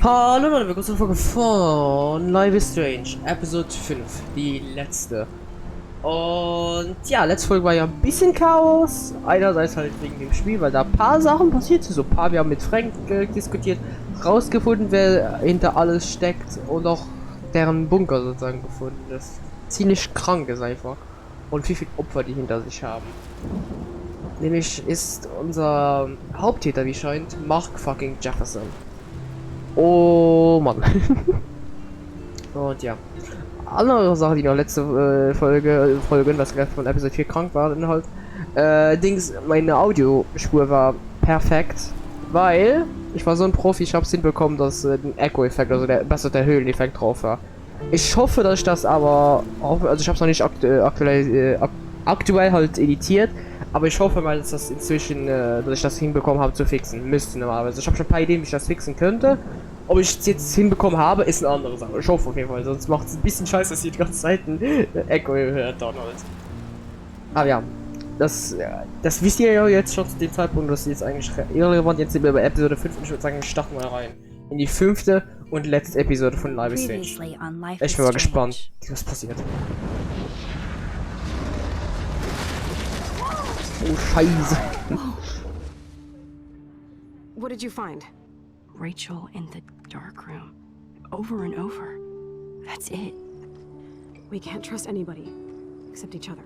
Hallo Leute, willkommen zur Folge von Life is Strange, Episode 5, die letzte. Und ja, letzte Folge war ja ein bisschen Chaos. Einerseits halt wegen dem Spiel, weil da ein paar Sachen passiert sind. So ein paar, wir haben mit Frank diskutiert, rausgefunden, wer hinter alles steckt und auch deren Bunker sozusagen gefunden. Das ziemlich krank ist einfach. Und wie viele Opfer die hinter sich haben. Nämlich ist unser Haupttäter, wie scheint, Mark fucking Jefferson. Oh Mann. Und ja. Andere Sache, die noch letzte Folgen, was gerade von Episode 4 krank waren halt. Meine Audiospur war perfekt, weil ich war so ein Profi, ich hab's hinbekommen, dass ein Echo-Effekt, also der Höhleneffekt drauf war. Ich hoffe, dass ich das aber auch, also ich hab's noch nicht aktuell halt editiert, aber ich hoffe mal, dass das inzwischen, dass ich das hinbekommen habe zu fixen. Müsste normalerweise. Ich habe schon ein paar Ideen, wie ich das fixen könnte. Ob ich es jetzt hinbekommen habe, ist eine andere Sache. Ich hoffe auf jeden Fall, sonst macht es ein bisschen scheiße, dass ihr die ganze Zeit ein Echo hört, Donald. Aber ja, das wisst ihr ja jetzt schon zu dem Zeitpunkt, dass jetzt eigentlich irrelevant. Jetzt sind wir bei Episode 5 und ich würde sagen, starten wir rein. In die 5. und letzte Episode von Life is Strange. Ich bin mal gespannt, was passiert. Oh, Scheiße. What did you find? Rachel in the dark room. Over and over. That's it. We can't trust anybody. Except each other.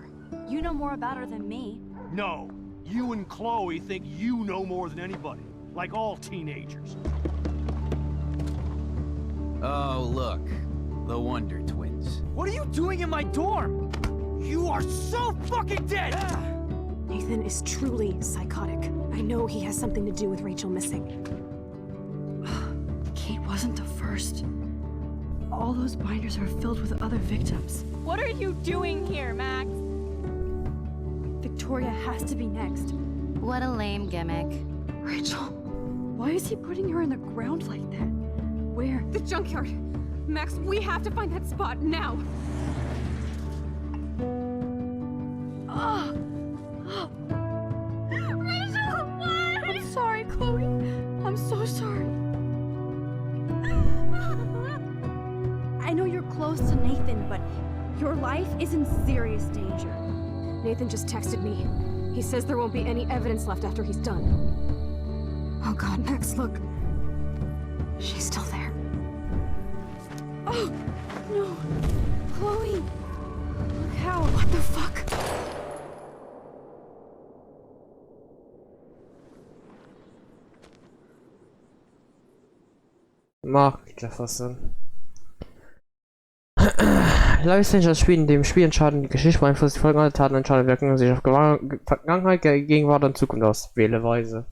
You know more about her than me. No. You and Chloe think you know more than anybody. Like all teenagers. Oh, look. The Wonder Twins. What are you doing in my dorm? You are so fucking dead! Nathan is truly psychotic. I know he has something to do with Rachel missing. Kate wasn't the first. All those binders are filled with other victims. What are you doing here, Max? Victoria has to be next. What a lame gimmick. Rachel, why is he putting her in the ground like that? Where? The junkyard. Max, we have to find that spot now. Rachel, what? I'm sorry, Chloe. I'm so sorry. I know you're close to Nathan, but your life is in serious danger. Nathan just texted me. He says there won't be any evidence left after he's done. Oh God, Max, look. She's still there. Oh, no. Chloe. Look how. What the fuck? Mark Jefferson. Life is Strange, das Spiel, in dem Spiel entscheiden die Geschichte beeinflusst die Folgen aller Taten, entscheiden wirken sich auf Vergangenheit, Gegenwart und Zukunft aus. Wähle weise.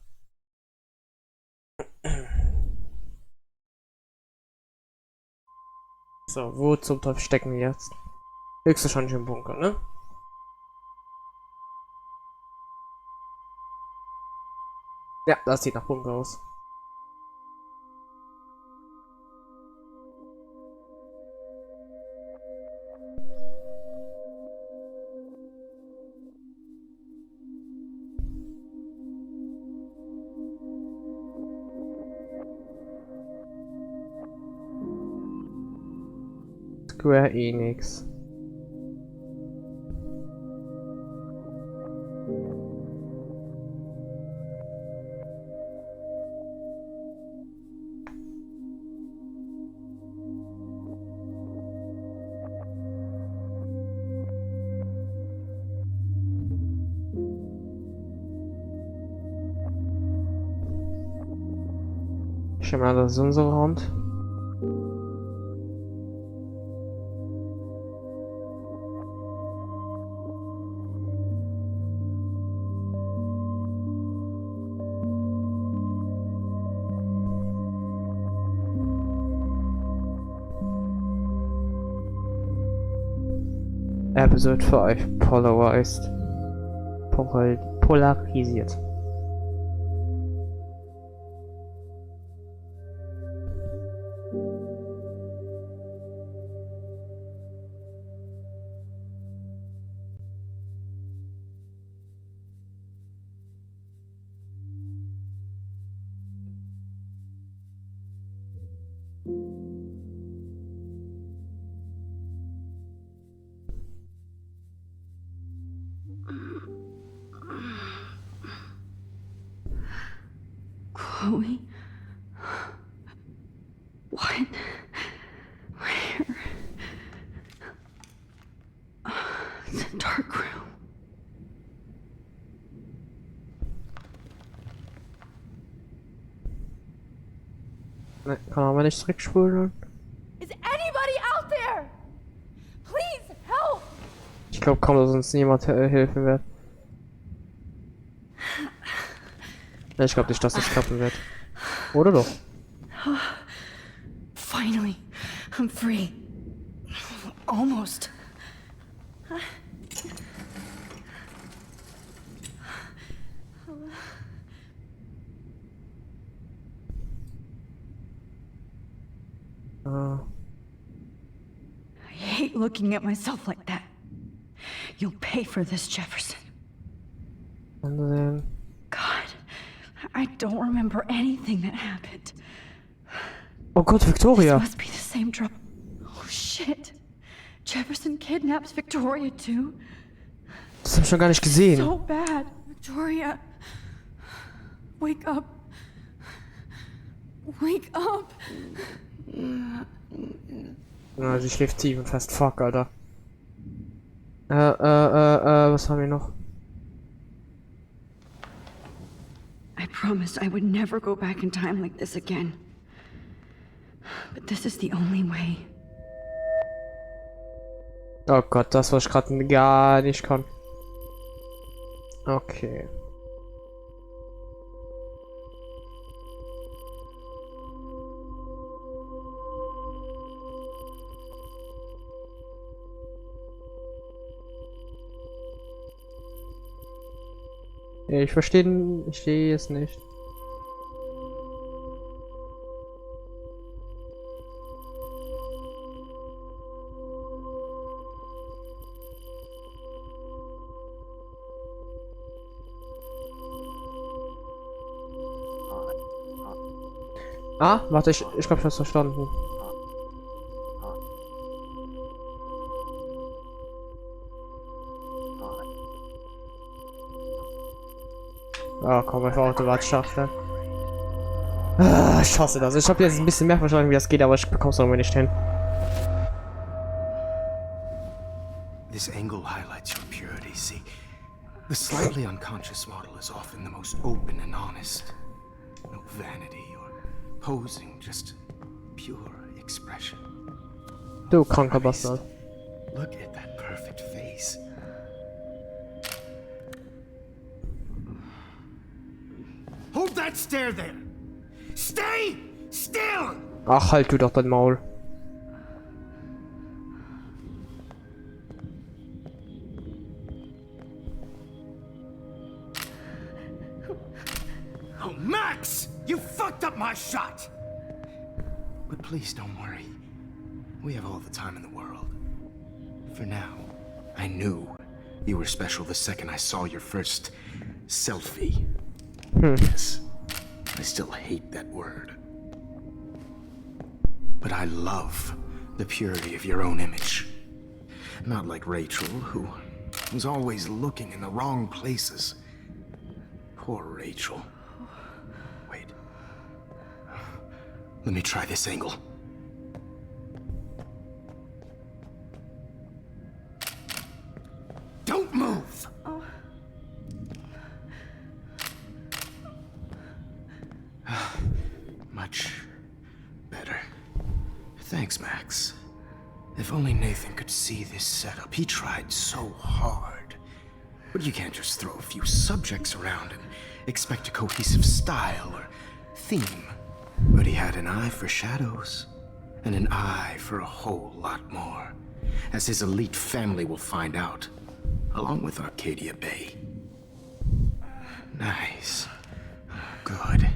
So, wo zum Teufel stecken wir jetzt? Höchstwahrscheinlich im Bunker, ne? Ja, das sieht nach Bunker aus. Square Enix. Schau mal, das ist unsere Hand. Episode 5 Polarized. Polarisiert. Chloe? What? Where? It's a dark room. Ne, kann aber nicht zurückspulen. Is anybody out there? Please help! Ich glaube kaum, dass uns niemand helfen wird. Ja, ich glaube nicht, dass das klappen wird. Oder doch? Finally, I'm free. Almost. I hate looking at myself like that. You'll pay for this, Jefferson. Und dann... God, I don't remember anything that happened. Oh Gott, Victoria! This must be the same drop. Oh shit. Jefferson kidnaps Victoria too. Das hab ich schon gar nicht gesehen. So bad. Victoria. Wake up. Wake up. Ja, sie schläft tief und fest. Fuck, Alter. Was haben wir noch? I promised I would never go back in time like this again. But this is the only way. Oh Gott, das, was ich gerade gar nicht kann. Okay. Ich verstehe es nicht. Ah, warte, ich glaube, ich hab's verstanden. Ah, komm, einfach auf die Warteschachtel. Ah, ich hasse das. Ich habe jetzt ein bisschen mehr verstanden, wie das geht, aber ich bekomm's noch nicht hin. This angle highlights your purity. See, the slightly unconscious model is often the most open and honest. No vanity or posing, just pure expression. Du kranker Bastard. Look at that perfect face. Hold that stare there! Stay still! Ach, halt du doch dein Maul. Oh, Max! You fucked up my shot! But please don't worry. We have all the time in the world. For now, I knew you were special the second I saw your first selfie. Yes, I still hate that word. But I love the purity of your own image. Not like Rachel, who was always looking in the wrong places. Poor Rachel. Wait. Let me try this angle. Don't move! Much better. Thanks, Max. If only Nathan could see this setup. He tried so hard. But you can't just throw a few subjects around and expect a cohesive style or theme. But he had an eye for shadows, and an eye for a whole lot more, as his elite family will find out, along with Arcadia Bay. Nice. Good.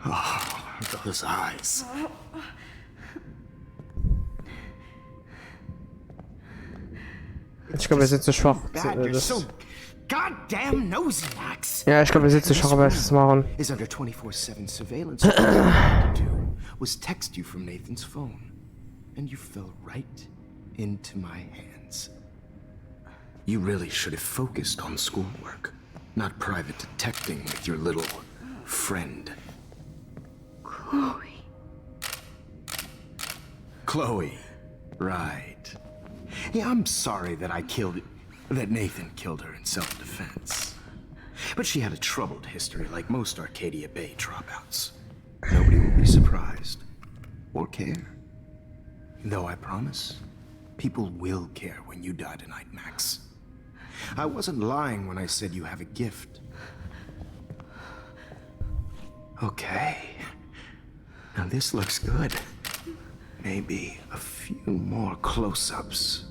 Oh, those eyes. Ich glaube, wir sind zu schwach. You're so goddamn nosy, Max. Ja, ich glaube, wir sind zu schwach, aber das machen. Is under 24/7 surveillance. All you had to do was text you from Nathan's phone, and you fell right into my hands. You really should have focused on schoolwork, not private detecting with your little friend. Chloe. Chloe. Right. Yeah, I'm sorry that that Nathan killed her in self-defense. But she had a troubled history like most Arcadia Bay dropouts. Nobody will be surprised. Or care. Though I promise, people will care when you die tonight, Max. I wasn't lying when I said you have a gift. Okay. Now this looks good. Maybe a few more close-ups.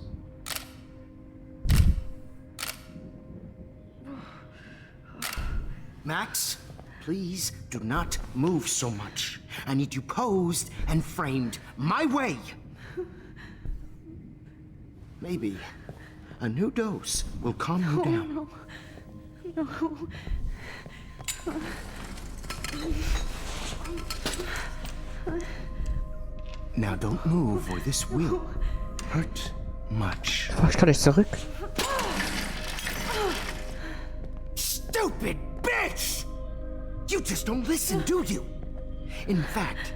Max, please do not move so much. I need you posed and framed my way. Maybe a new dose will calm you down. No. Now don't move or this will hurt much. Oh, ich kann nicht zurück. Stupid bitch! You just don't listen, do you? In fact,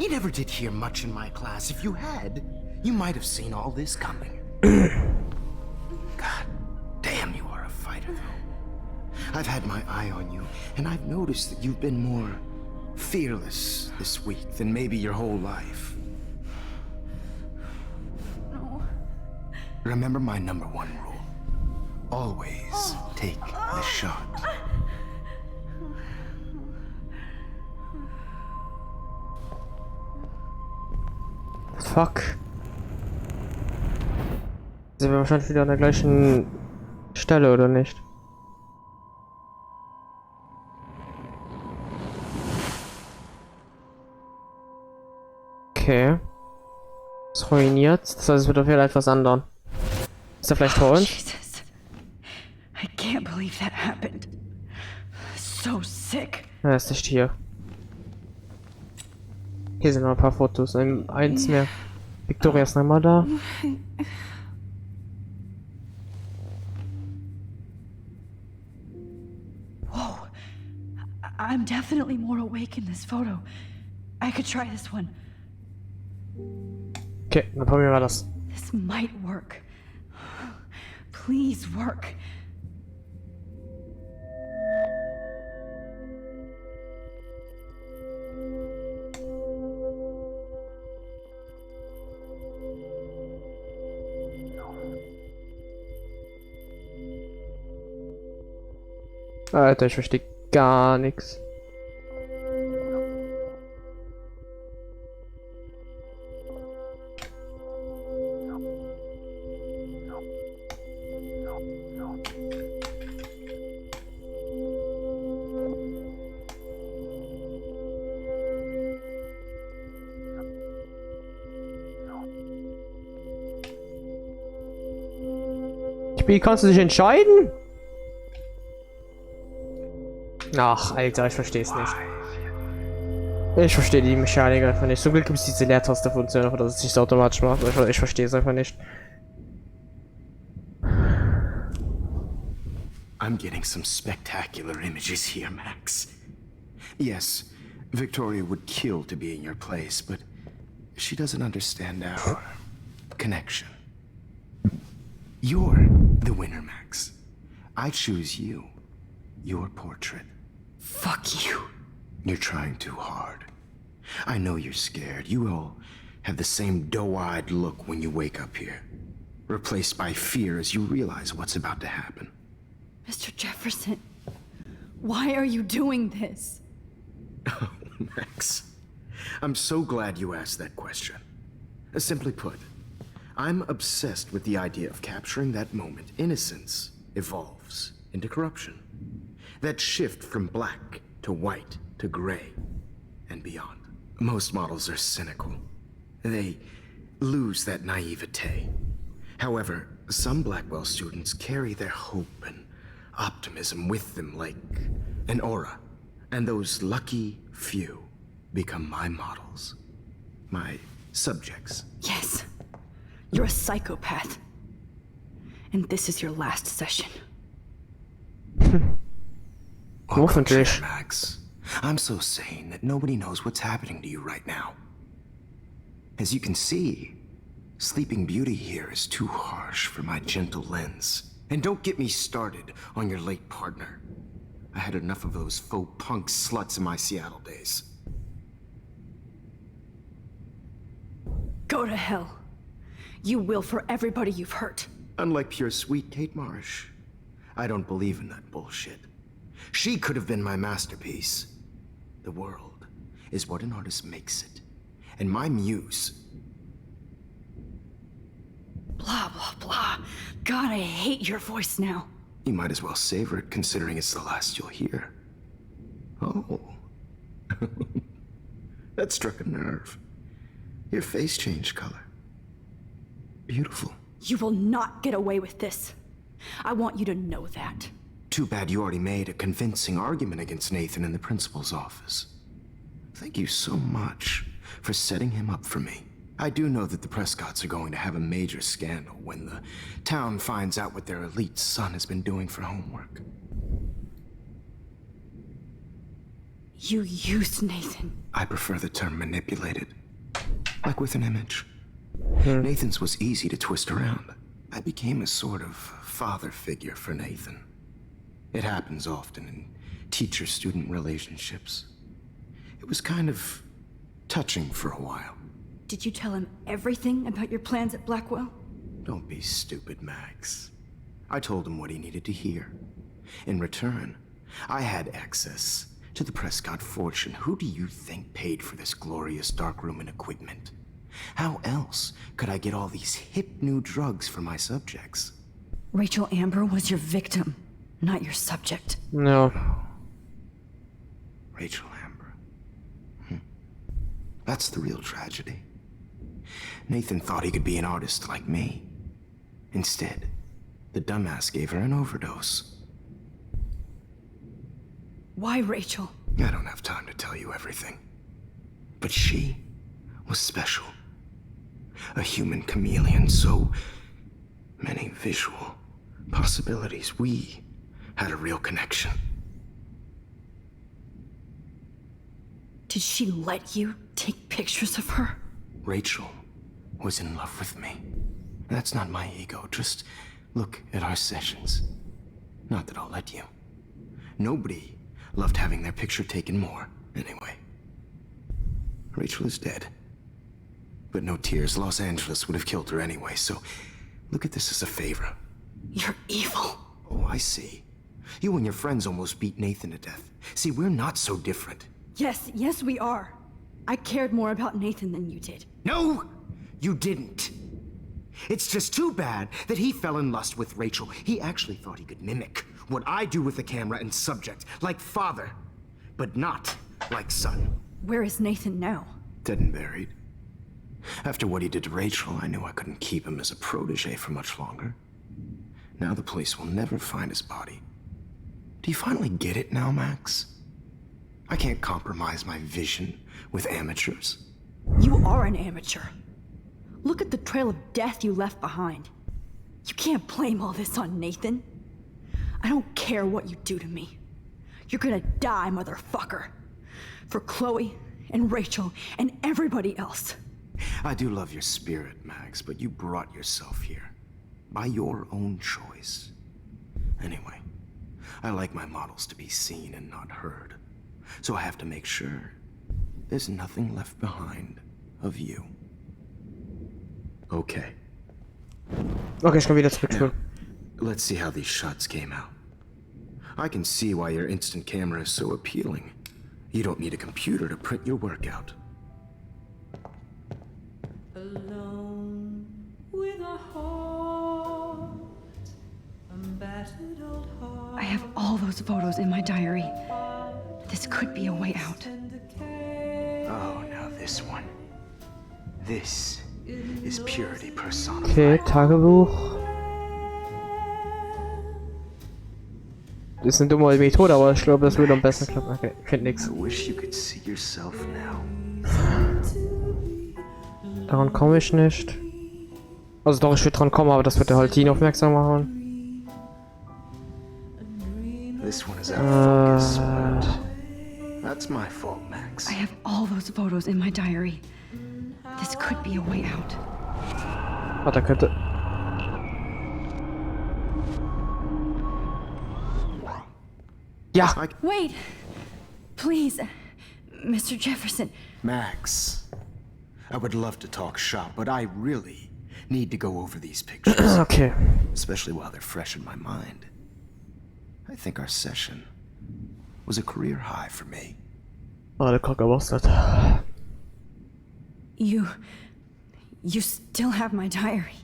you never did hear much in my class. If you had, you might have seen all this coming. God damn, you are a fighter, though. I've had my eye on you, and I've noticed that you've been more fearless this week than maybe your whole life. No. Remember my #1 rule. Always take the shot. Fuck. Sind wir wahrscheinlich wieder an der gleichen Stelle, oder nicht? Okay. Ist ruiniert. Das heißt, es wird auf jeden Fall etwas ändern. Ist er vielleicht vor uns? Jesus. I can't believe that happened. So sick. Er ist nicht hier. Hier sind noch ein paar Fotos. Eins mehr. Victoria ist noch einmal da. Whoa. I'm definitely more awake in this photo. I could try this one. Okay, dann probieren wir das. This might work. Please work. Alter, ich verstehe gar nichts. Spiel, kannst du dich entscheiden? Ach, Alter, ich verstehe es nicht. Ich verstehe die Mechanik einfach nicht. Zum Glück gibt es diese Leertaste-Funktion, dass es nicht so automatisch macht. Ich verstehe es einfach nicht. I'm getting some spectacular images here, Max. Yes, Victoria would kill to be in your place, but she doesn't understand our connection. You're the winner, Max. I choose you. Your portrait. Fuck you. You're trying too hard. I know you're scared. You all have the same doe-eyed look when you wake up here, replaced by fear as you realize what's about to happen. Mr. Jefferson, why are you doing this? Oh, Max. I'm so glad you asked that question. Simply put, I'm obsessed with the idea of capturing that moment innocence evolves into corruption. That shift from black to white to gray and beyond. Most models are cynical. They lose that naivete. However, some Blackwell students carry their hope and optimism with them like an aura. And those lucky few become my models. My subjects. Yes. You're a psychopath. And this is your last session. Max. I'm so sane that nobody knows what's happening to you right now. As you can see, Sleeping Beauty here is too harsh for my gentle lens. And don't get me started on your late partner. I had enough of those faux punk sluts in my Seattle days. Go to hell. You will for everybody you've hurt. Unlike pure sweet Kate Marsh, I don't believe in that bullshit. She could have been my masterpiece. The world is what an artist makes it. And my muse... Blah, blah, blah. God, I hate your voice now. You might as well savor it, considering it's the last you'll hear. Oh. That struck a nerve. Your face changed color. Beautiful. You will not get away with this. I want you to know that. Too bad you already made a convincing argument against Nathan in the principal's office. Thank you so much for setting him up for me. I do know that the Prescotts are going to have a major scandal when the town finds out what their elite son has been doing for homework. You used Nathan. I prefer the term manipulated. Like with an image. Nathan's was easy to twist around. I became a sort of father figure for Nathan. It happens often in teacher-student relationships. It was kind of touching for a while. Did you tell him everything about your plans at Blackwell? Don't be stupid, Max. I told him what he needed to hear. In return, I had access to the Prescott fortune. Who do you think paid for this glorious darkroom and equipment? How else could I get all these hip new drugs for my subjects? Rachel Amber was your victim, not your subject. No. Rachel Amber. That's the real tragedy. Nathan thought he could be an artist like me. Instead, the dumbass gave her an overdose. Why Rachel? I don't have time to tell you everything. But she was special. A human chameleon, so many visual possibilities. We had a real connection. Did she let you take pictures of her? Rachel was in love with me. That's not my ego. Just look at our sessions. Not that I'll let you. Nobody loved having their picture taken more, anyway. Rachel is dead. But no tears. Los Angeles would have killed her anyway, so look at this as a favor. You're evil. Oh, I see. You and your friends almost beat Nathan to death. See, we're not so different. Yes, we are. I cared more about Nathan than you did. No, you didn't. It's just too bad that he fell in lust with Rachel. He actually thought he could mimic what I do with the camera and subject, like father, but not like son. Where is Nathan now? Dead and buried. After what he did to Rachel, I knew I couldn't keep him as a protege for much longer. Now the police will never find his body. Do you finally get it now, Max? I can't compromise my vision with amateurs. You are an amateur. Look at the trail of death you left behind. You can't blame all this on Nathan. I don't care what you do to me. You're gonna die, motherfucker. For Chloe and Rachel and everybody else. I do love your spirit, Max, but you brought yourself here. By your own choice. Anyway, I like my models to be seen and not heard. So I have to make sure there's nothing left behind of you. Okay. Okay, ich komm wieder zurück. Now, let's see how these shots came out. I can see why your instant camera is so appealing. You don't need a computer to print your work out. Alone with a heart, a battered old heart. I have all those photos in my diary. This could be a way out. Oh, now this one. This is purity personified. Okay, Tagebuch. Das ist eine dumme Methode, aber ich glaube, das würde am besten klappen. Okay, ich finde nix. I wish you could see yourself now. Daran komme ich nicht. Also doch, ich würde dran kommen, aber das wird der halt ihn aufmerksam machen. This one is out of focus, but That's my fault, Max. I have all those photos in my diary. This could be a way out. Warte, könnte. Ja! Wait! Please, Mr. Jefferson. Max, I would love to talk shop, but I really need to go over these pictures. Okay. Especially while they're fresh in my mind. I think our session was a career high for me. Oh, der Cocker Bastard. You still have my diary.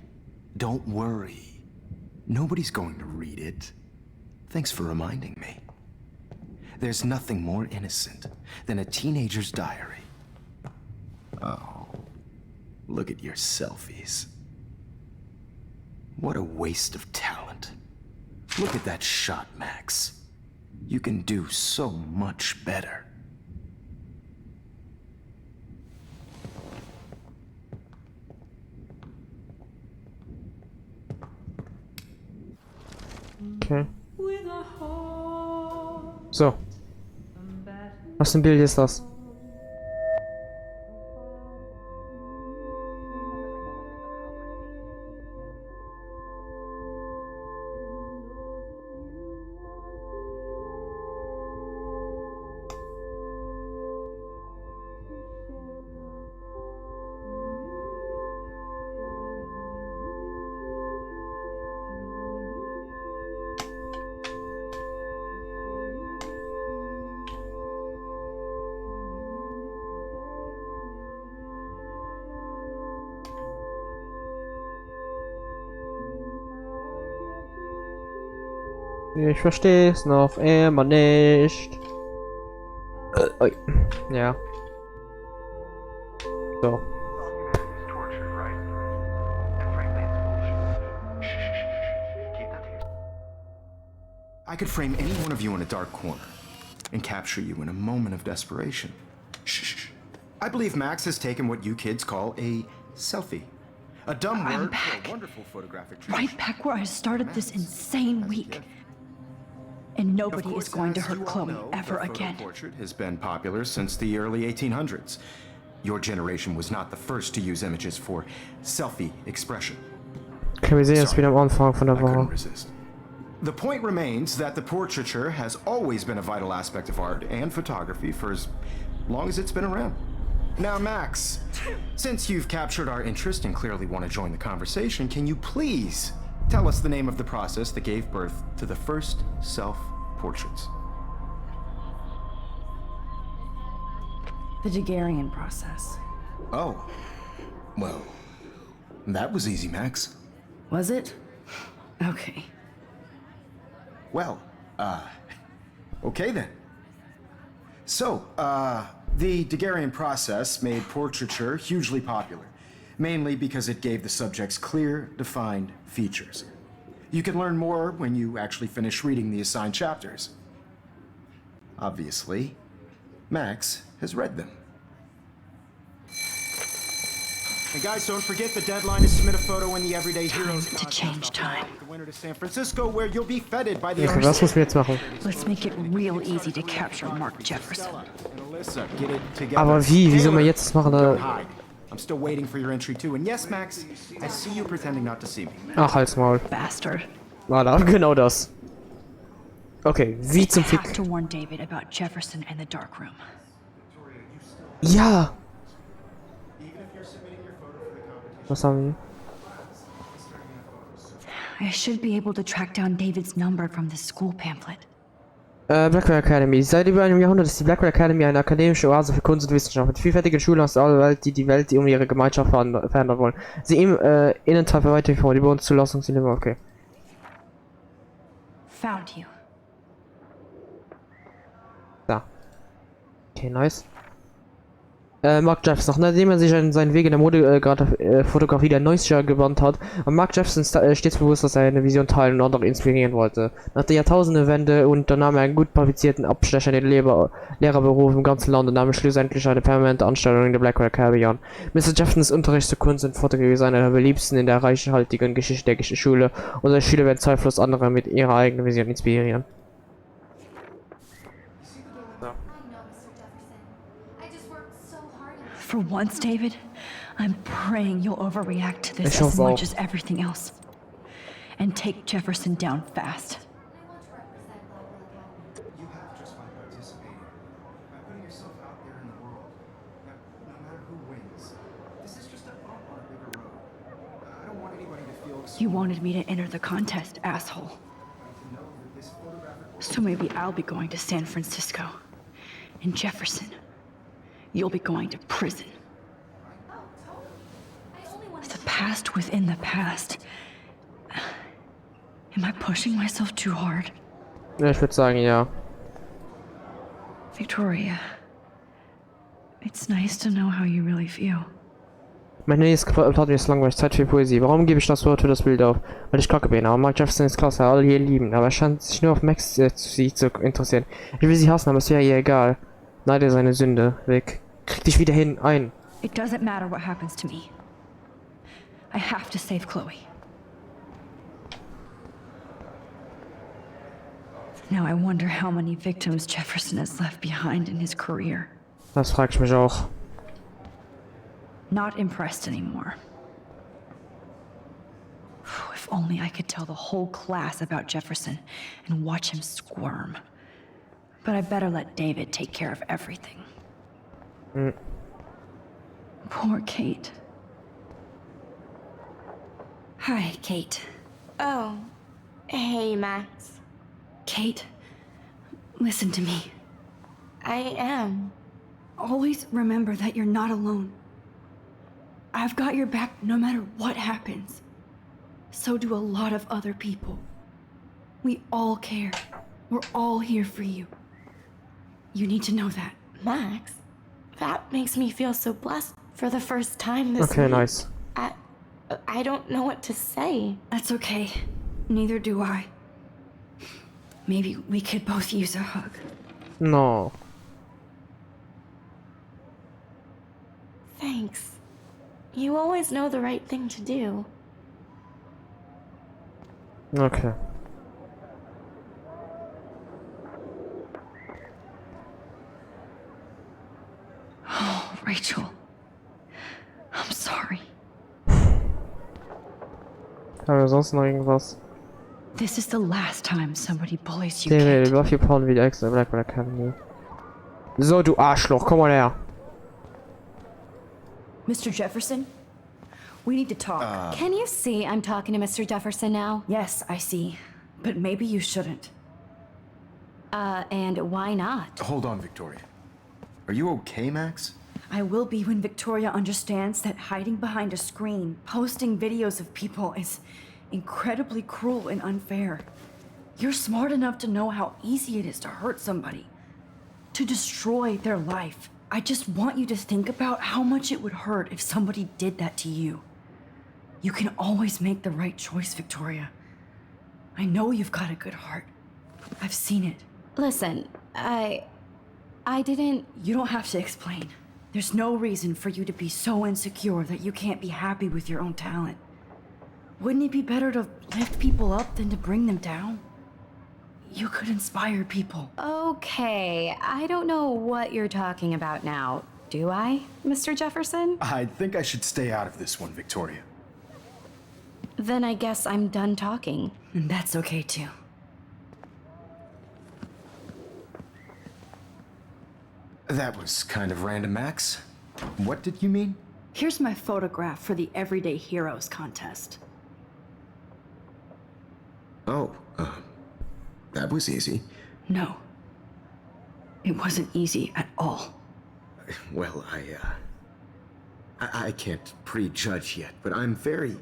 Don't worry. Nobody's going to read it. Thanks for reminding me. There's nothing more innocent than a teenager's diary. Oh, look at your selfies. What a waste of talent. Look at that shot, Max. You can do so much better. Okay. with a heart So. Was für ein Bild ist das? Ich verstehe es noch immer nicht. Ui. Ja. So. I could frame any one of you in a dark corner and capture you in a moment of desperation. Shh. I believe Max has taken what you kids call a selfie. A dumb I'm word back. for a wonderful photographic Right back where I started this insane week. And nobody is going to hurt Chloe ever again. The portrait has been popular since the early 1800s. Your generation was not the first to use images for selfie expression. Okay, wir sehen jetzt wieder am Anfang von der I couldn't Woche. resist. The point remains that the portraiture has always been a vital aspect of art and photography for as long as it's been around. Now, Max, since you've captured our interest and clearly want to join the conversation, can you please tell us the name of the process that gave birth to the first self-portraits? The Daguerrean process. Oh, well, that was easy, Max. Was it? Okay. Well, okay then. So, the Daguerrean process made portraiture hugely popular, mainly because it gave the subjects clear, defined features. You can learn more when you actually finish reading the assigned chapters. Obviously, Max has read them. And guys, don't forget the deadline to submit a photo in the Everyday Heroes To change time. the winter to San Francisco, where you'll be feted by the Okay, was müssen wir jetzt machen? Let's make it real easy to capture Mark Jefferson. And Alyssa, get it together. Aber wie? Wie soll man Taylor, jetzt das machen? don't Da... hide. I'm still waiting for your entry too. And yes, Max, I see you pretending not to see me. Ach, halt's Maul. Bastard. Voilà, genau das. Okay, wie zum I Fick... have to warn David about Jefferson and the dark room. Ja! Was haben I should be able to track down David's number from the school pamphlet. wir? Blackwell Academy. Seit über einem Jahrhundert ist die Blackwell Academy eine akademische Oase für Kunst und Wissenschaft mit vielfältigen Schulen aus aller Welt, die die Welt um ihre Gemeinschaft verändern wollen. Sie im Innenteil verweitern vor, die Bodenzulassung sind immer okay. Found you. Da. Okay, nice. Mark Jefferson, nachdem er sich an seinen Weg in der Fotografie der 90er gewandt hat, war Mark Jefferson stets bewusst, dass er eine Vision teilen und andere inspirieren wollte. Nach der Jahrtausendewende unternahm er einen gut qualifizierten Abstecher in den Lehrerberuf im ganzen Land und nahm schlussendlich eine permanente Anstellung in der Blackwell Academy an. Mr. Jeffersons Unterricht zur Kunst und Fotografie ist einer der beliebtesten in der reichhaltigen Geschichte der Schule und seine Schüler werden zweifellos andere mit ihrer eigenen Vision inspirieren. For once, David, I'm praying you'll overreact to this Ich as hoffe much auch. as everything else. And take Jefferson down fast. You have just by participating, by putting yourself out there in the world. No matter who wins, this is just a bump on a bigger road. I don't want anybody to feel You wanted me to enter the contest, asshole. to know that this photographic So maybe I'll be going to San Francisco. And Jefferson, you'll be going to prison. The past within the past. Am I pushing myself too hard? Ja, ich würde sagen, ja. Victoria, it's nice to know how you really feel. Mein nächstes Part ist langweilig. Zeit für Poesie. Warum gebe ich das Wort für das Bild auf? Weil ich kacke bin. Aber Mark Jefferson ist klasse, alle hier lieben. Aber er scheint sich nur auf Max zu interessieren. Ich will sie hassen, aber es wäre ihr egal. Neide seine Sünde. Weg. Krieg dich wieder hin. Ein. It doesn't matter what happens to me. I have to save Chloe. Now I wonder how many victims Jefferson has left behind in his career. Das frag ich mich auch. Not impressed anymore. If only I could tell the whole class about Jefferson and watch him squirm. But I better let David take care of everything. Poor Kate. Hi, Kate. Oh. Hey, Max. Kate, listen to me. I am. Always remember that you're not alone. I've got your back no matter what happens. So do a lot of other people. We all care. We're all here for you. You need to know that. Max, that makes me feel so blessed for the first time this Okay, week. nice. I don't know what to say. That's okay. Neither do I. Maybe we could both use a hug. No. Thanks. You always know the right thing to do. Okay. Oh, Rachel. I'm sorry. Haben wir sonst noch irgendwas? This is the last time somebody bullies you, David, Kate. love you pound wieder extra Blackbird Academy. So, du Arschloch, komm mal her. Mr. Jefferson, we need to talk. Can you see I'm talking to Mr. Jefferson now? Yes, I see. But maybe you shouldn't. And why not? Hold on, Victoria. Are you okay, Max? I will be when Victoria understands that hiding behind a screen, posting videos of people is incredibly cruel and unfair. You're smart enough to know how easy it is to hurt somebody, to destroy their life. I just want you to think about how much it would hurt if somebody did that to you. You can always make the right choice, Victoria. I know you've got a good heart. I've seen it. Listen, I didn't... You don't have to explain. There's no reason for you to be so insecure that you can't be happy with your own talent. Wouldn't it be better to lift people up than to bring them down? You could inspire people. Okay, I don't know what you're talking about now. Do I, Mr. Jefferson? I think I should stay out of this one, Victoria. Then I guess I'm done talking. And that's okay too. That was kind of random, Max. What did you mean? Here's my photograph for the Everyday Heroes contest. Oh, that was easy. No. It wasn't easy at all. Well, I can't prejudge yet, but I'm very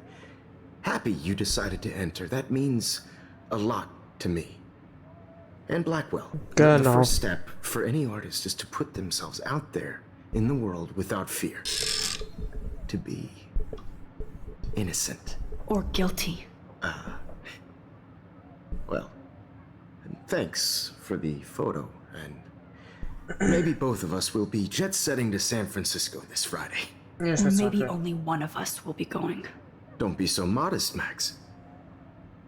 happy you decided to enter. That means a lot to me. And Blackwell. The Genau. first step for any artist is to put themselves out there in the world without fear. To be innocent. Or guilty. Well, thanks for the photo, and maybe both of us will be jet-setting to San Francisco this Friday. Ja, ich Or weiß maybe auch, only one of us will be going. Don't be so modest, Max.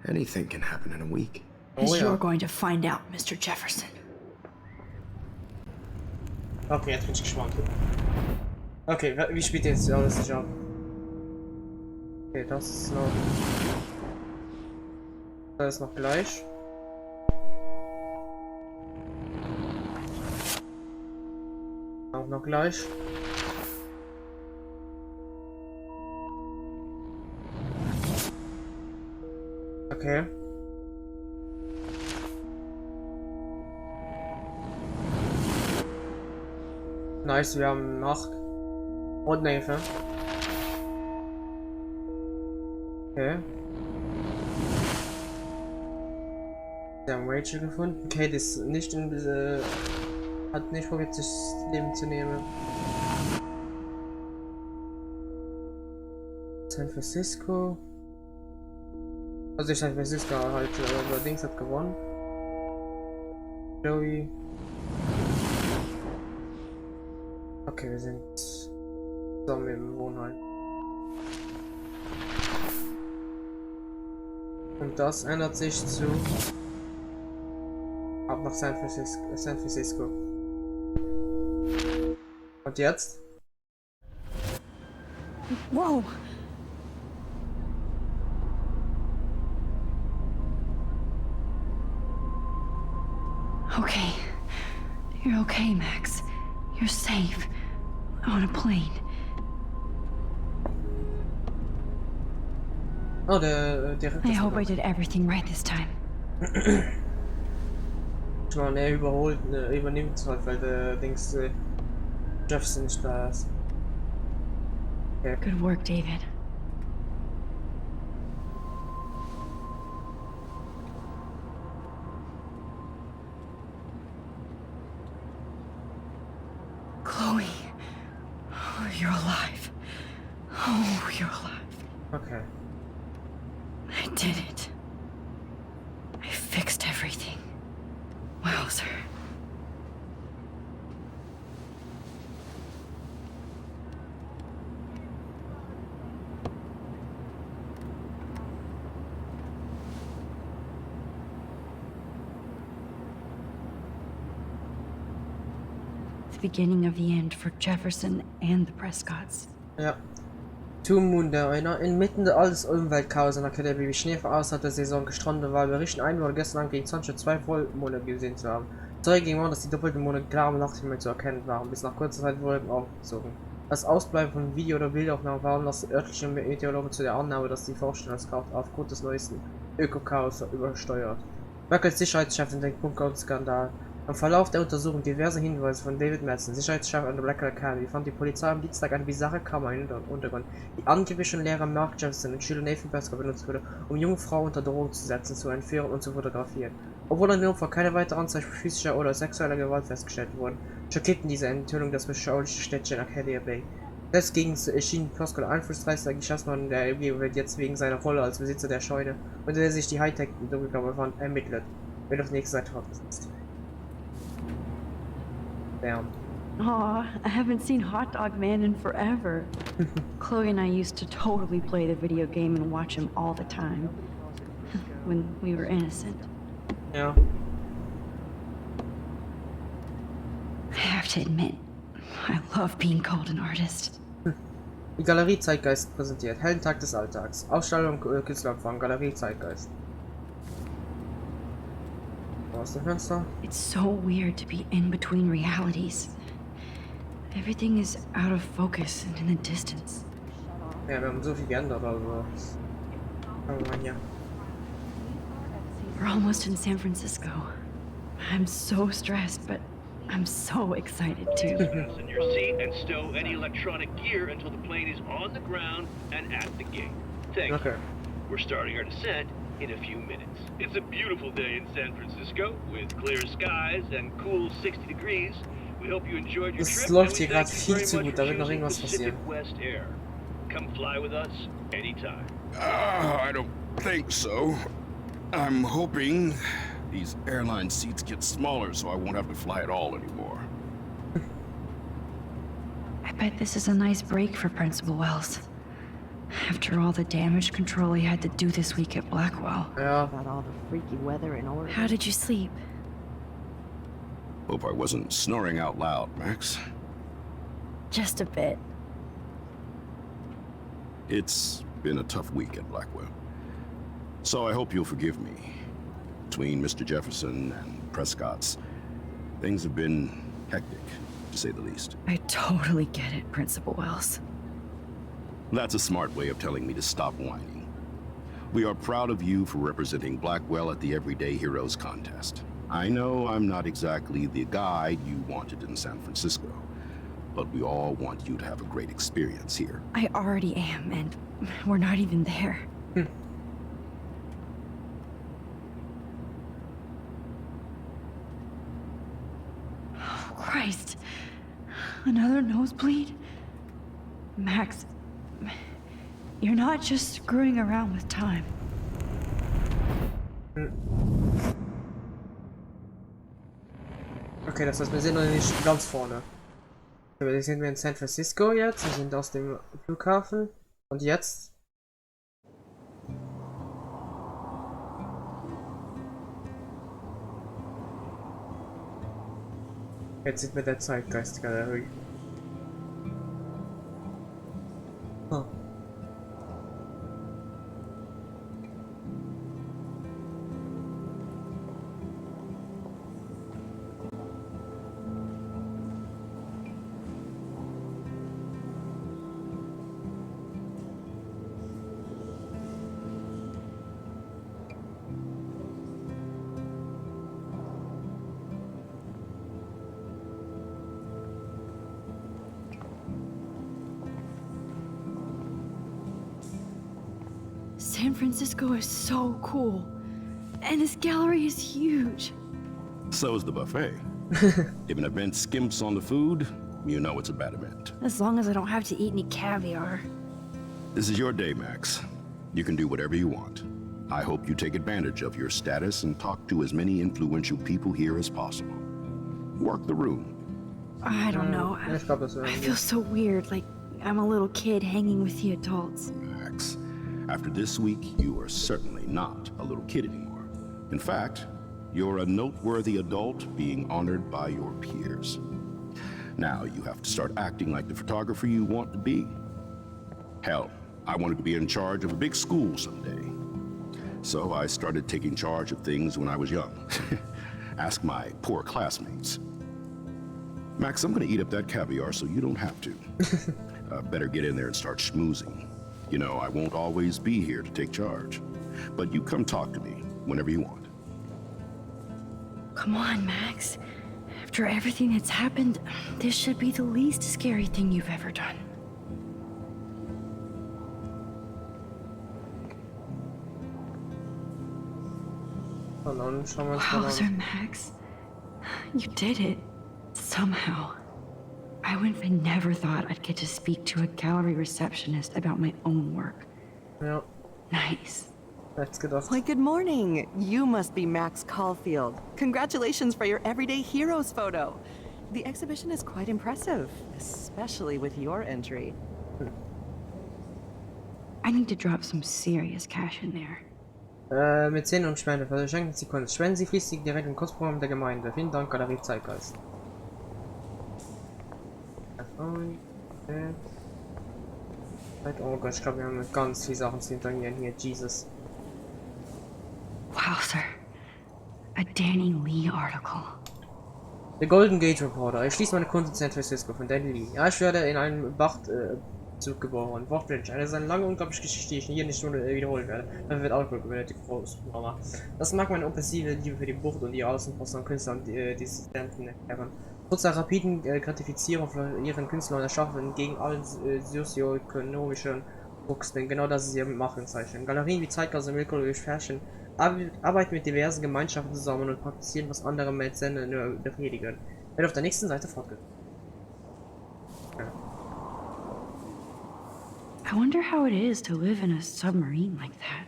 Anything can happen in a week. As Oh, ja. you're going to find out, Mr. Jefferson. Okay, jetzt bin ich gespannt. Okay, wie spielt jetzt alles nicht ab? Okay, das ist noch. Das ist noch gleich. Auch noch gleich. Okay. Nice, wir haben Nacht. Und Neve. Okay. Wir haben Rachel gefunden. Kate ist nicht in diese. Hat nicht probiert, sich das Leben zu nehmen. San Francisco. Also San Francisco halt, aber Dings hat gewonnen. Joey. Okay, wir sind zusammen im Wohnheim. Und das ändert sich zu ab nach San Francisco. Und jetzt? Whoa! Okay. You're okay, Max. You're safe. On a plane. Oh, der I hope I did everything right this time. Ich meine, er übernimmt es halt, weil der Dings Jefferson nicht da ist. Okay. Good work, David. Chloe. Oh, you're alive. Oh, you're alive. Okay. I did it. I fixed everything. Wowzer. The beginning of the end for Jefferson and the Prescotts. Ja. Munde, einer inmitten der alles Umweltchaos in der Akademie, wie Schnee aus hat der Saison gestrandet war, berichten Einwohner gestern gegen 2 Vollmonde gesehen zu haben. Zeuge ging an, dass die doppelten Monde klar am Nachthimmel zu erkennen waren, bis nach kurzer Zeit Wolken aufgezogen. Das Ausbleiben von Video- oder Bildaufnahmen waren das örtliche Meteorologen zu der Annahme, dass die Vorstellungskraft aufgrund des neuesten Ökochaos übersteuert. Merkels Sicherheitschefin denkt Bunker-Skandal. Im Verlauf der Untersuchung diverse Hinweise von David Madsen, Sicherheitschef an der Black Academy, fand die Polizei am Dienstag eine bizarre Kammer im Untergrund, die angeblich von Lehrer Mark Jefferson und Schüler Nathan Prescott benutzt wurde, um junge Frauen unter Drohung zu setzen, zu entführen und zu fotografieren. Obwohl an dem Opfer keine weiteren Anzeichen physischer oder sexueller Gewalt festgestellt wurden, schockierten diese Enthüllung das beschauliche Städtchen Arcadia Bay. Deswegen erschien Prescott einflussreichster Geschäftsmann der Umgebung, wird jetzt wegen seiner Rolle als Besitzer der Scheune, unter der sich die Hightech-Dunkelkammer befand, ermittelt. Wird auf nächste Seite fortgesetzt. Damn. Aw, I haven't seen Hot Dog Man in forever. Chloe and I used to totally play the video game and watch him all the time. When we were innocent. Ja. I have to admit, I love being called an artist. Die Galerie Zeitgeist präsentiert. Heldentag des Alltags. Ausstellung Künstlerempfang. Galerie Zeitgeist. Aus dem Fenster. It's so weird to be in between realities. Everything is out of focus and in the distance. Ja, wir haben so viel geändert, also. Oh Mann, ja. We're almost in San Francisco. I'm so stressed, but I'm so excited too. Fasten your seat and stow any electronic gear until the plane is on the ground and at the gate. Thank you. We're starting our descent in a few minutes. It's a beautiful day in San Francisco with clear skies and cool 60 degrees. We hope you enjoyed your trip. Es läuft hier gerade viel zu gut, da wird noch irgendwas passieren. West Air. Come fly with us anytime. I don't think so. I'm hoping these airline seats get smaller so I won't have to fly at all anymore. I bet this is a nice break for Principal Wells. After all the damage control he had to do this week at Blackwell. Ja. Got all the freaky weather in order. How did you sleep? Hope I wasn't snoring out loud, Max. Just a bit. It's been a tough week at Blackwell. So I hope you'll forgive me. Between Mr. Jefferson and Prescott's, things have been hectic, to say the least. I totally get it, Principal Wells. That's a smart way of telling me to stop whining. We are proud of you for representing Blackwell at the Everyday Heroes contest. I know I'm not exactly the guide you wanted in San Francisco, but we all want you to have a great experience here. I already am, and we're not even there. Oh, Christ. Another nosebleed? Max, you're not just screwing around with time. Okay, das heißt, wir sind noch nicht ganz vorne. Wir sind in San Francisco jetzt, wir sind aus dem Flughafen. Und jetzt? Jetzt sind wir der Zeitgeistgalerie. Oh. San Francisco is so cool. And this gallery is huge. So is the buffet. If an event skimps on the food, you know it's a bad event. As long as I don't have to eat any caviar. This is your day, Max. You can do whatever you want. I hope you take advantage of your status and talk to as many influential people here as possible. Work the room. I don't know. I feel so weird, like I'm a little kid hanging with the adults. Max, after this week, you are certainly not a little kid anymore. In fact, you're a noteworthy adult being honored by your peers. Now you have to start acting like the photographer you want to be. Hell, I wanted to be in charge of a big school someday. So I started taking charge of things when I was young. Ask my poor classmates. Max, I'm gonna eat up that caviar so you don't have to. Better get in there and start schmoozing. You know, I won't always be here to take charge. But you come talk to me whenever you want. Come on, Max. After everything that's happened, this should be the least scary thing you've ever done. Wowzer, Max. You did it. Somehow. I would have never thought I'd get to speak to a gallery receptionist about my own work. Yep. Nice. That's good. Why, good morning. You must be Max Caulfield. Congratulations for your Everyday Heroes photo. The exhibition is quite impressive, especially with your entry. I need to drop some serious cash in there. Mit Szenen und Spende verschenken Sie Kunst. Spenden Sie fließig direkt im Kunstprogramm der Gemeinde. Vielen Dank, Galerie Zeitgeist. Oh Gott, ich glaube, wir haben ganz viele Sachen zu hintergehen hier. Jesus. Wow, sir. A Danny Lee article. Der Golden Gate Reporter. Ich schließe meine Kunst in San Francisco von Danny Lee. Ja, ich werde in einem Bachzug geboren. Wortwunsch. Das ist eine lange, unglaubliche Geschichte, die ich hier nicht nur wiederholen werde. Dann wird Alkohol benötigt, Großmama. Das mag meine obsessive Liebe für die Bucht und die Außenposten an Künstler und Dissidenten erklären. Trotz der rapiden Gratifizierung von ihren Künstlern erschaffen gegen allen sozioökonomischen Drucks, denn genau das ist ihr Markenzeichen. Galerien wie Zeitgeist und Willkürlich Fashion arbeiten mit diversen Gemeinschaften zusammen und praktizieren, was andere Mäzene nur befriedigen. Wird auf der nächsten Seite fortgeführt. Ja. I wonder how it is to live in a submarine like that.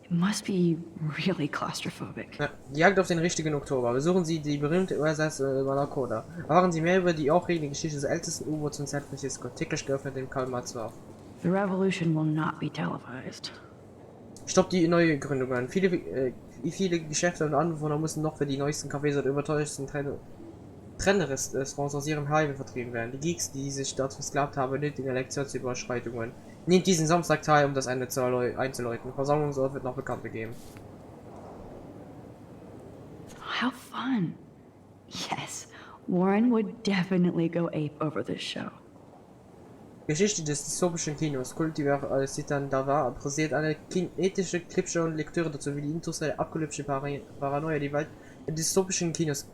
It must be really claustrophobic. Ja, die Jagd auf den richtigen Oktober. Besuchen Sie die berühmte USS Malakoda. Erfahren Sie mehr über die aufregende Geschichte des ältesten U-Boots in San Francisco, täglich geöffnet im Kalmar 12. The revolution will not be televised. Stopp die neue Gründungen. Viele Geschäfte und Anwohner müssen noch für die neuesten Cafés oder überteuersten Trennerrestaurants aus ihrem Highway vertrieben werden. Die Geeks, die sich dort versklavt haben, nötigen Lektionsüberschreitungen. Nehmt diesen Samstag teil, um das Ende einzuläuten. Versammlungsort wird noch bekannt gegeben. How fun. Yes, Warren would definitely go ape over this show. Geschichte des dystopischen Kinos, Kultiver Citan Dava, präsentiert eine kinetische Clipshow und Lektüre dazu, wie die industrielle apokalyptische Paranoia die Welt in dystopischen Kinos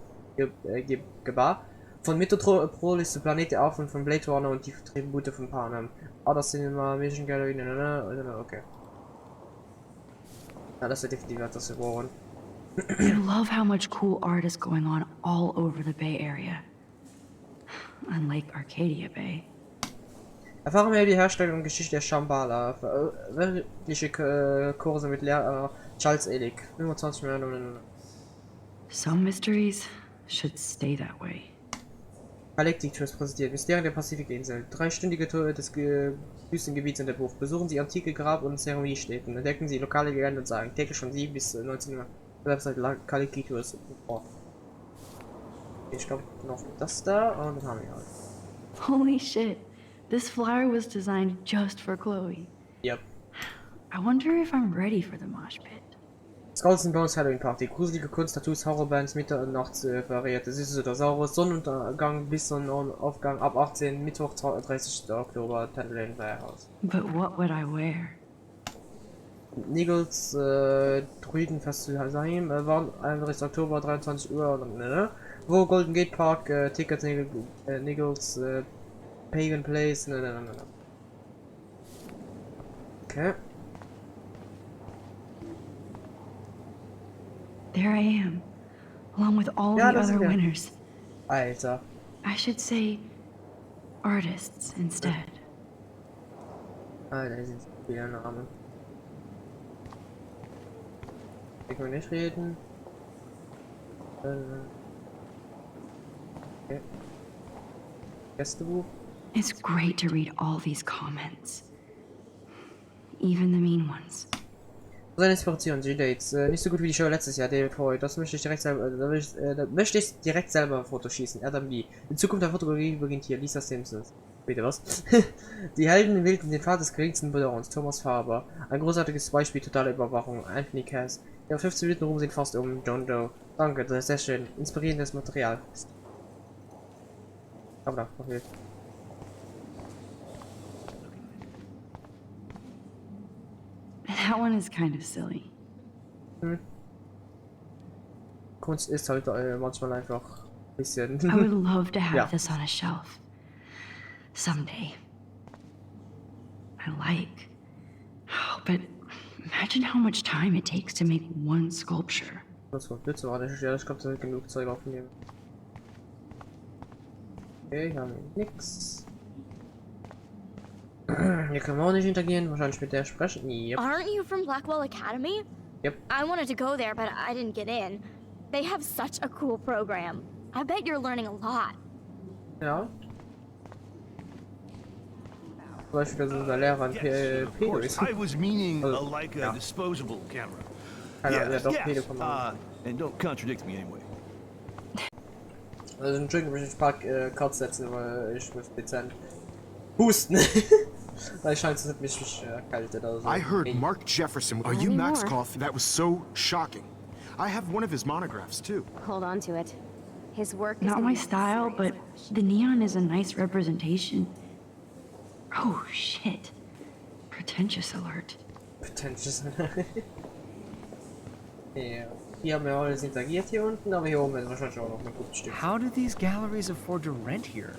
gebar. Von Metropolis zu Planet der Auf und von Blade Runner und die Tribute von Panem. Other Cinema, Vision Gallery, okay. Ja, das ist definitiv etwas geworden. I love how much cool art is going on all over the Bay Area. Unlike Arcadia Bay. Erfahren wir die Herstellung und Geschichte der Shambhala. Wirkliche Kurse mit Lehrer Charles Elig. 25 Millionen. Some mysteries should stay that way. Galactic-Tours präsentiert. Mysterien der Pazifikinsel. 3-stündige Tour des Wüstengebiets in der Bucht. Besuchen Sie antike Grab- und Zeremoniestätten. Entdecken Sie lokale Legenden und Sagen. Täglich von 7 bis 19 Uhr. Website Galactic-Tours. Oh. Ich glaube noch das da und dann haben wir halt. Holy shit. This flyer was designed just for Chloe. Yep. I wonder if I'm ready for the mosh pit. Skulls and Bones Halloween Party. Gruselige Kunst, Tattoos, Horrorbands, Mitte- und Nachts variierte. Süßes oder Saures. Sonnenuntergang bis Sonnenaufgang ab 18. Mittwoch 30. Oktober. Tendlane Warehouse. But what would I wear? Niggles Druidenfest zu Heim. Waren 31. Oktober 23 Uhr. Wo Golden Gate Park. Tickets Niggles Pagan Place. Okay. There I am, along with all the other winners. Alter. I should say artists instead. Alter, das ist wieder ein Name. Ich will nicht reden. Okay. Gästebuch. It's great to read all these comments. Even the mean ones. Seine Inspiration, G-Dates. Nicht so gut wie die Show letztes Jahr, David Hoy. Das möchte ich direkt selber, möchte ich direkt selber ein Foto schießen. Adam Lee. Die Zukunft der Fotografie beginnt hier. Lisa Simpsons. Bitte was? Die Helden wählten den Pfad des geringsten Bedauerns. Thomas Faber. Ein großartiges Beispiel totaler Überwachung. Anthony Cass. Ja, 15 Minuten rum sind fast um. John Doe. Danke, das ist sehr schön. Inspirierendes Material. Aber okay. That one is kind of silly. Kunst ist halt manchmal einfach ein bisschen. I would love to have this on a shelf. Someday. I like. Oh, but imagine how much time it takes to make one sculpture. Das war bitte, warte, ja, ich glaube, da wird genug Zeug aufnehmen. Okay, hier haben wir nix. Hier können wir auch nicht interagieren, wahrscheinlich mit der sprechen. Yep. Aren't you from Blackwell Academy? Yep. I wanted to go there, but I didn't get in. They have such a cool program. I bet you're learning a lot. Ja. Zum Beispiel, dass unser Lehrer ein Pedo ist. I was meaning like a disposable camera. Yes. And don't contradict me anyway. Also Entschuldigung, wenn ich ein paar Cuts setze, weil ich muss dezent husten. Weil ich scheint, es hat mich erkältet. Also. I heard Mark Jefferson. Are you Max Caulfield? That was so shocking. I have one of his monographs too. Hold on to it. His work is not my style, but the neon is a nice representation. Oh shit. Pretentious alert. Pretentious alert. Ja. Hier haben wir alles interagiert hier unten, aber hier oben ist wahrscheinlich auch noch ein gutes Stück. How do these galleries afford to rent here?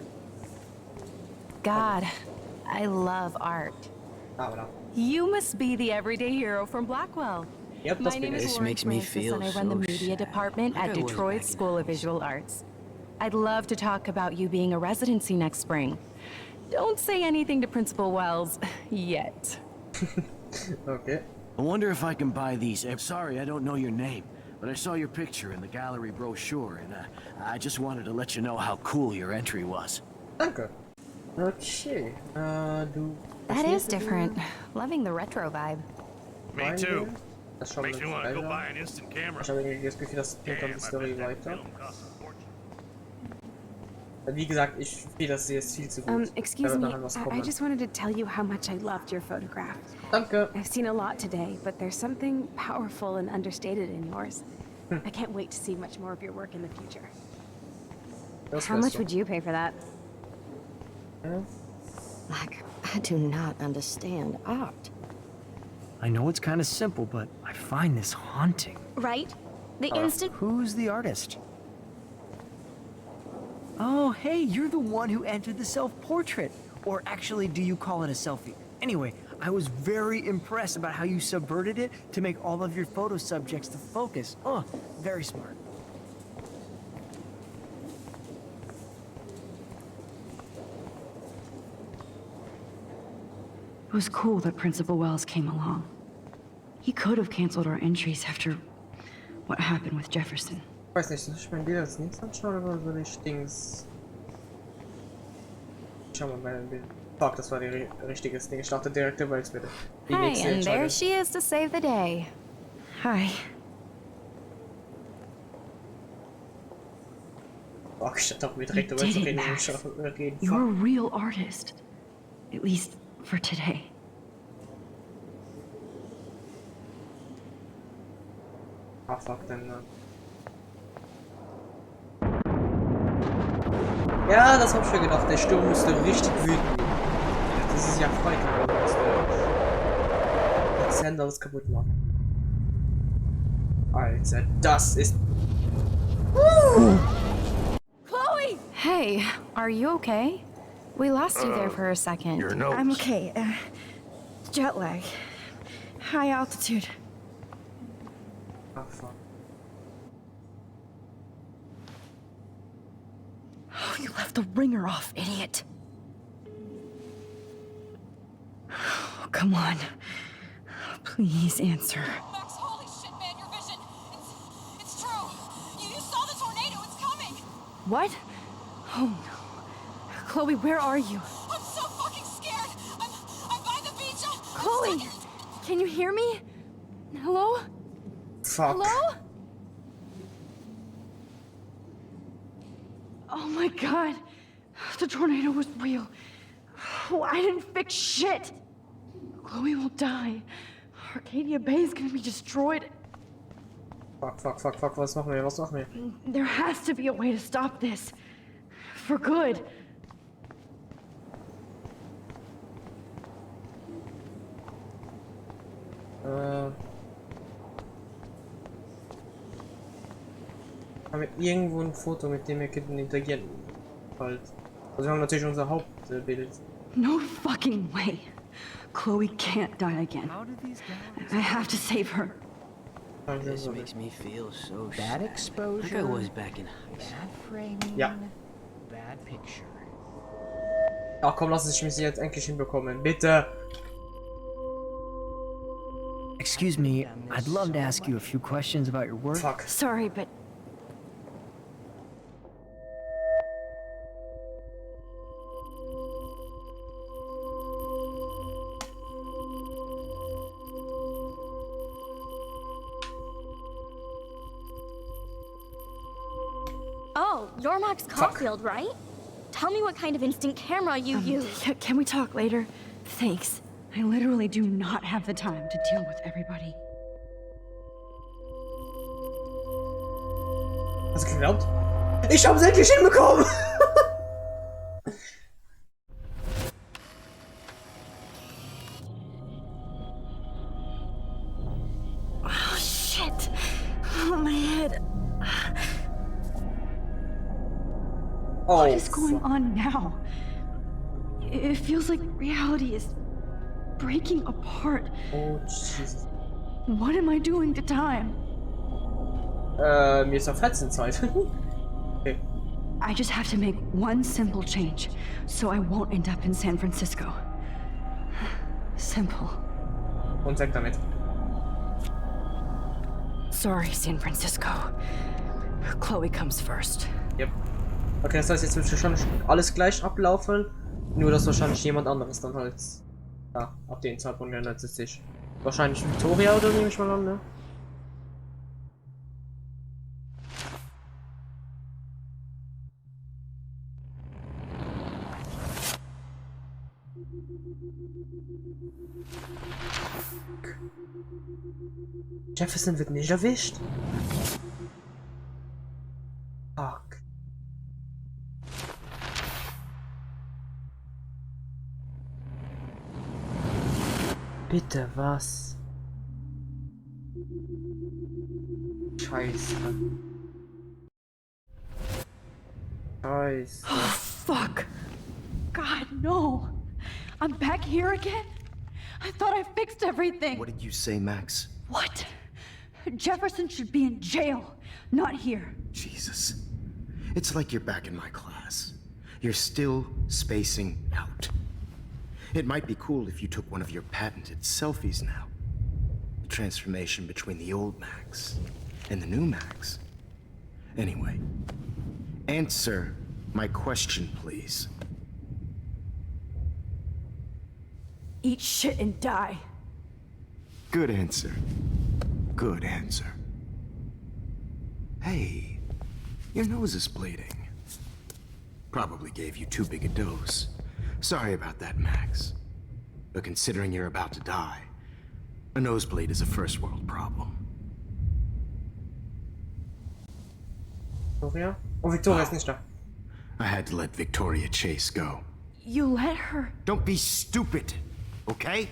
God, I love art. You must be the everyday hero from Blackwell. Yep, My name is Lauren Francis, and I run the media department at Detroit School of Visual Arts. I'd love to talk about you being a residency next spring. Don't say anything to Principal Wells yet. Okay. I wonder if I can buy these. I'm sorry, I don't know your name, but I saw your picture in the gallery brochure, and I just wanted to let you know how cool your entry was. Danke. Okay. Du. That is different. Loving the retro vibe. Me too. Das makes me want to go buy an instant camera. Ich habe irgendwie das Gefühl, das bringt dann die Story weiter. Wie gesagt, ich finde das jetzt viel zu gut. Excuse me, I just wanted to tell you how much I loved your photograph. Danke. I've seen a lot today, but there's something powerful and understated in yours. I can't wait to see much more of your work in the future. How much would you pay for that? Like, I do not understand art. I know it's kind of simple, but I find this haunting. Right? The instant... Who's the artist? Oh, hey, you're the one who entered the self-portrait. Or actually, do you call it a selfie? Anyway, I was very impressed about how you subverted it to make all of your photo subjects the focus. Oh, very smart. It was cool that Principal Wells came along. He could have canceled our entries after what happened with Jefferson. Ich weiß nicht, soll ich mein Bild als nächstes anschauen oder soll ich Dings... Schau mal mein Bild. Fuck, das war die richtige Ding. Ich dachte direkt über jetzt bitte. Hi, and there she is to save the day. Hi. Fuck, ich dachte mir direkt über zu reden. You're a real artist. At least for today. Ah, fuck, dann... Ja, das hab ich mir gedacht. Der Sturm musste richtig wütend. Das ist ja Freitag. Das Sender alles kaputt machen. Alter, das ist... Chloe! Hey, are you okay? We lost you there for a second. I'm okay. Jet lag. High altitude. Ah, fuck. Oh, you left the ringer off, idiot. Oh, come on. Please answer. Max, holy shit, man, your vision. It's true. You saw the tornado. It's coming. What? Oh no. Chloe, where are you? I'm so fucking scared. I'm by the beach. Chloe, can you hear me? Hello? Fuck. Hello? Oh my god. The tornado was real. Oh, I didn't fix shit. Chloe will die. Arcadia Bay is gonna be destroyed. Fuck, fuck, fuck, fuck. Was machen wir? Was machen wir? There has to be a way to stop this. For good. Haben wir irgendwo ein Foto, mit dem wir könnten interagieren? Halt. Also wir haben natürlich unser Hauptbild. No fucking way. Chloe can't die again. I have to save her. This makes me feel so bad exposure. Like I was back in high school. Bad framing. Ja. Bad picture. Ach komm, lass es mich jetzt endlich hinbekommen. Bitte. Excuse me, I'd love to ask you a few questions about your work. Fuck. Sorry, but... Oh, you're Max Caulfield, right? Tell me what kind of instant camera you use. Can we talk later? Thanks. I literally do not have the time to deal with everybody. Hast du geglaubt? Ich hab's endlich hinbekommen! Oh shit! Oh my head. Oh, what is going on now? It feels like reality is breaking apart. Oh Jesus. What am I doing to time? Mir ist auf Hetzenzeit. Okay. I just have to make one simple change, so I won't end up in San Francisco. Simple. Und weg damit. Sorry, San Francisco. Chloe comes first. Yep. Okay, das heißt, jetzt wird wahrscheinlich alles gleich ablaufen, nur dass wahrscheinlich jemand anderes dann halt, ja, ab dem Zeitpunkt ändert es sich. Wahrscheinlich Victoria oder nehme ich mal an, ne? Jefferson wird nicht erwischt. Fuck. Bitte was? Scheiße. Scheiße. Oh, fuck. God, no. I'm back here again? I thought I fixed everything. What did you say, Max? What? Jefferson should be in jail, not here. Jesus. It's like you're back in my class. You're still spacing out. It might be cool if you took one of your patented selfies now. The transformation between the old Max and the new Max. Anyway, answer my question, please. Eat shit and die. Good answer. Good answer. Hey, your nose is bleeding. Probably gave you too big a dose. Sorry about that, Max. But considering you're about to die, a nosebleed is a first world problem. Victoria? Oh, Victoria ist nicht da. I had to let Victoria Chase go. You let her? Don't be stupid, okay?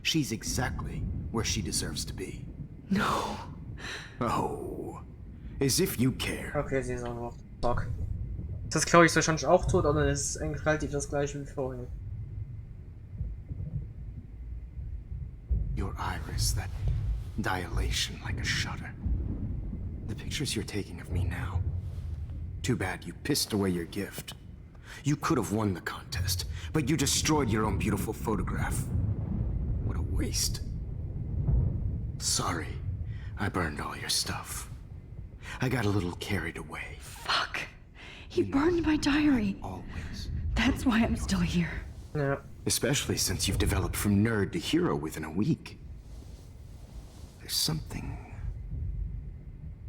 She's exactly where she deserves to be. No. Oh, as if you care. Okay, sie ist auch noch. Fuck. Das glaube ich wahrscheinlich auch tot, oder ist es eigentlich relativ das gleiche wie vorhin? Your iris, that dilation like a shutter. The pictures you're taking of me now. Too bad you pissed away your gift. You could have won the contest, but you destroyed your own beautiful photograph. What a waste. Sorry, I burned all your stuff. I got a little carried away. Fuck. He burned my diary. Always. That's why I'm still here. Yeah. Especially since you've developed from nerd to hero within a week. There's something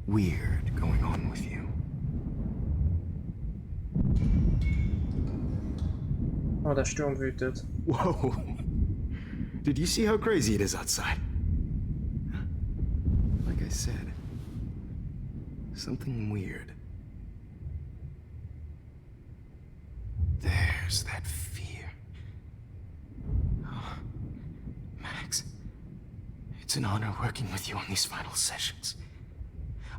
weird going on with you. Oh, der Sturm wütet. Whoa. Did you see how crazy it is outside? Like I said, something weird. There's that fear. Oh, Max, it's an honor working with you on these final sessions.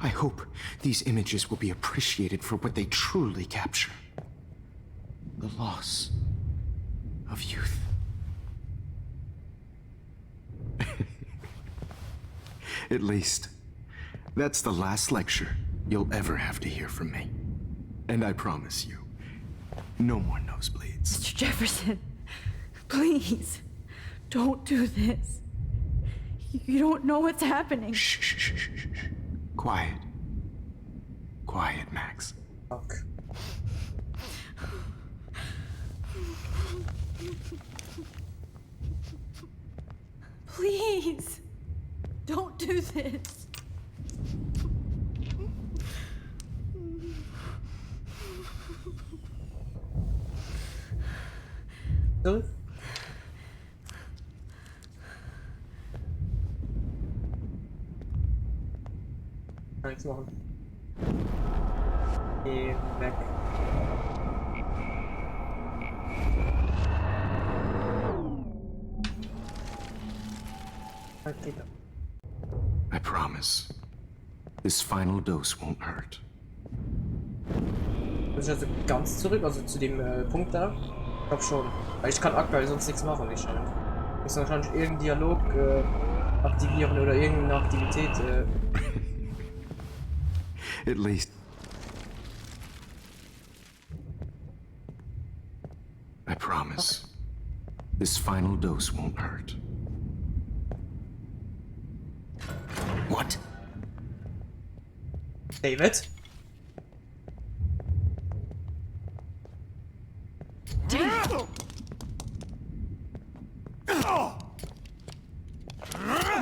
I hope these images will be appreciated for what they truly capture. The loss of youth. At least, that's the last lecture you'll ever have to hear from me. And I promise you, no more nosebleeds. Mr. Jefferson, please, don't do this. You don't know what's happening. Shh, shh, shh, shh, shh. Quiet. Quiet, Max. Fuck. Please, don't do this. So? Kann nichts machen. Geh weg. Okay. I promise. This final dose won't hurt. Muss ich also ganz zurück, also zu dem Punkt da? Ich glaube schon. Weil ich kann aktuell sonst nichts machen, ich scheint. Ich muss wahrscheinlich irgendeinen Dialog aktivieren oder irgendeine Aktivität. At least. I promise. This final dose won't hurt. What? David? David!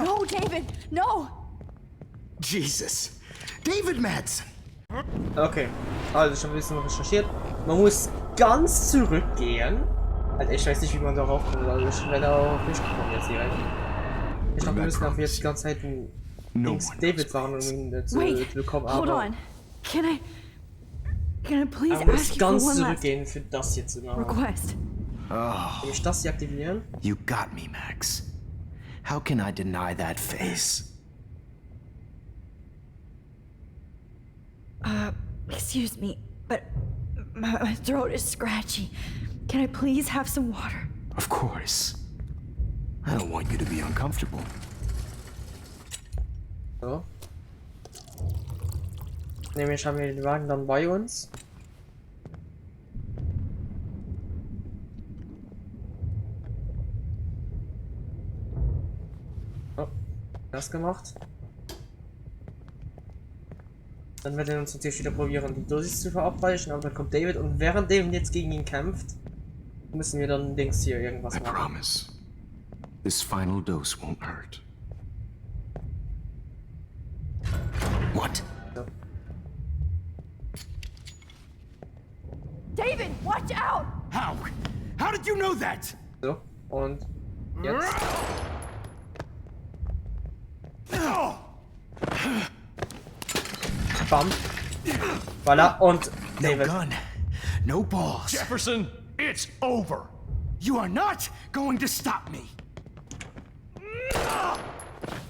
No, David! No! Jesus! David Madsen! Okay, also schon ein bisschen recherchiert. Man muss ganz zurückgehen Also ich weiß nicht, wie man darauf kommt, also ich werde auch nicht gekommen jetzt hier rein. Ich glaube, wir müssen auf jetzt die ganze Zeit ein David fahren, um ihn zu bekommen, hold aber... on. Can I please Aber ask you for ganz one last zurückgehen für das jetzt immer. request? Oh, ich das hier aktivieren? you got me, Max. How can I deny that face? Excuse me, but my throat is scratchy. Can I please have some water? Of course. I don't want you to be uncomfortable. So. Nämlich haben wir den Wagen dann bei uns. Oh, das gemacht. Dann werden wir uns natürlich wieder probieren, die Dosis zu verabreichen, aber dann kommt David und während David jetzt gegen ihn kämpft, müssen wir dann Dings hier irgendwas machen. I promise. This final dose won't hurt. What? So. David, watch out! How? How did you know that? So, und jetzt. Bam. Voilà, und David. No gun, no balls. Jefferson, it's over. You are not going to stop me.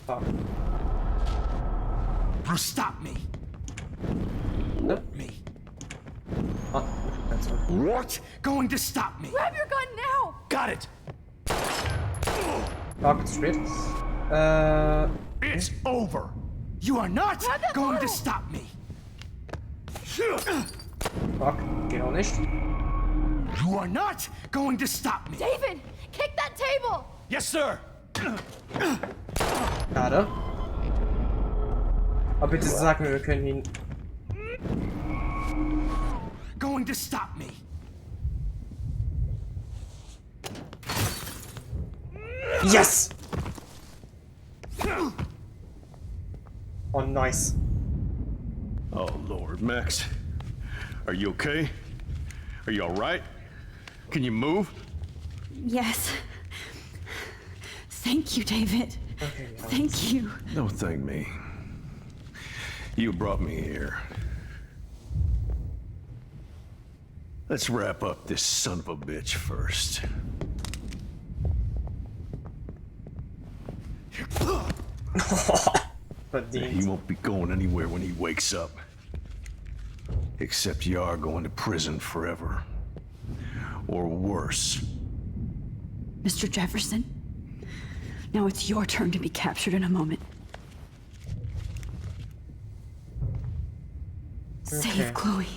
Fuck. You stop me. Nope. Me. Oh, that's okay. What? Going to stop me? Grab your gun now! Got it. Fuck, zu spät. It's over. You are not going to stop me. Fuck, geht auch nicht. You are not going to stop me. David, kick that table! Yes, sir. Schade. Aber bitte sag mir, wir können ihn... Going to stop me. Yes! Oh, nice. Oh, Lord, Max. Are you okay? Are you all right? Can you move? Yes. Thank you, David. Okay, Thank you. Don't thank me. You brought me here. Let's wrap up this son of a bitch first. He won't be going anywhere when he wakes up. Except you are going to prison forever. Or worse. Mr. Jefferson, now it's your turn to be captured in a moment. Save Chloe.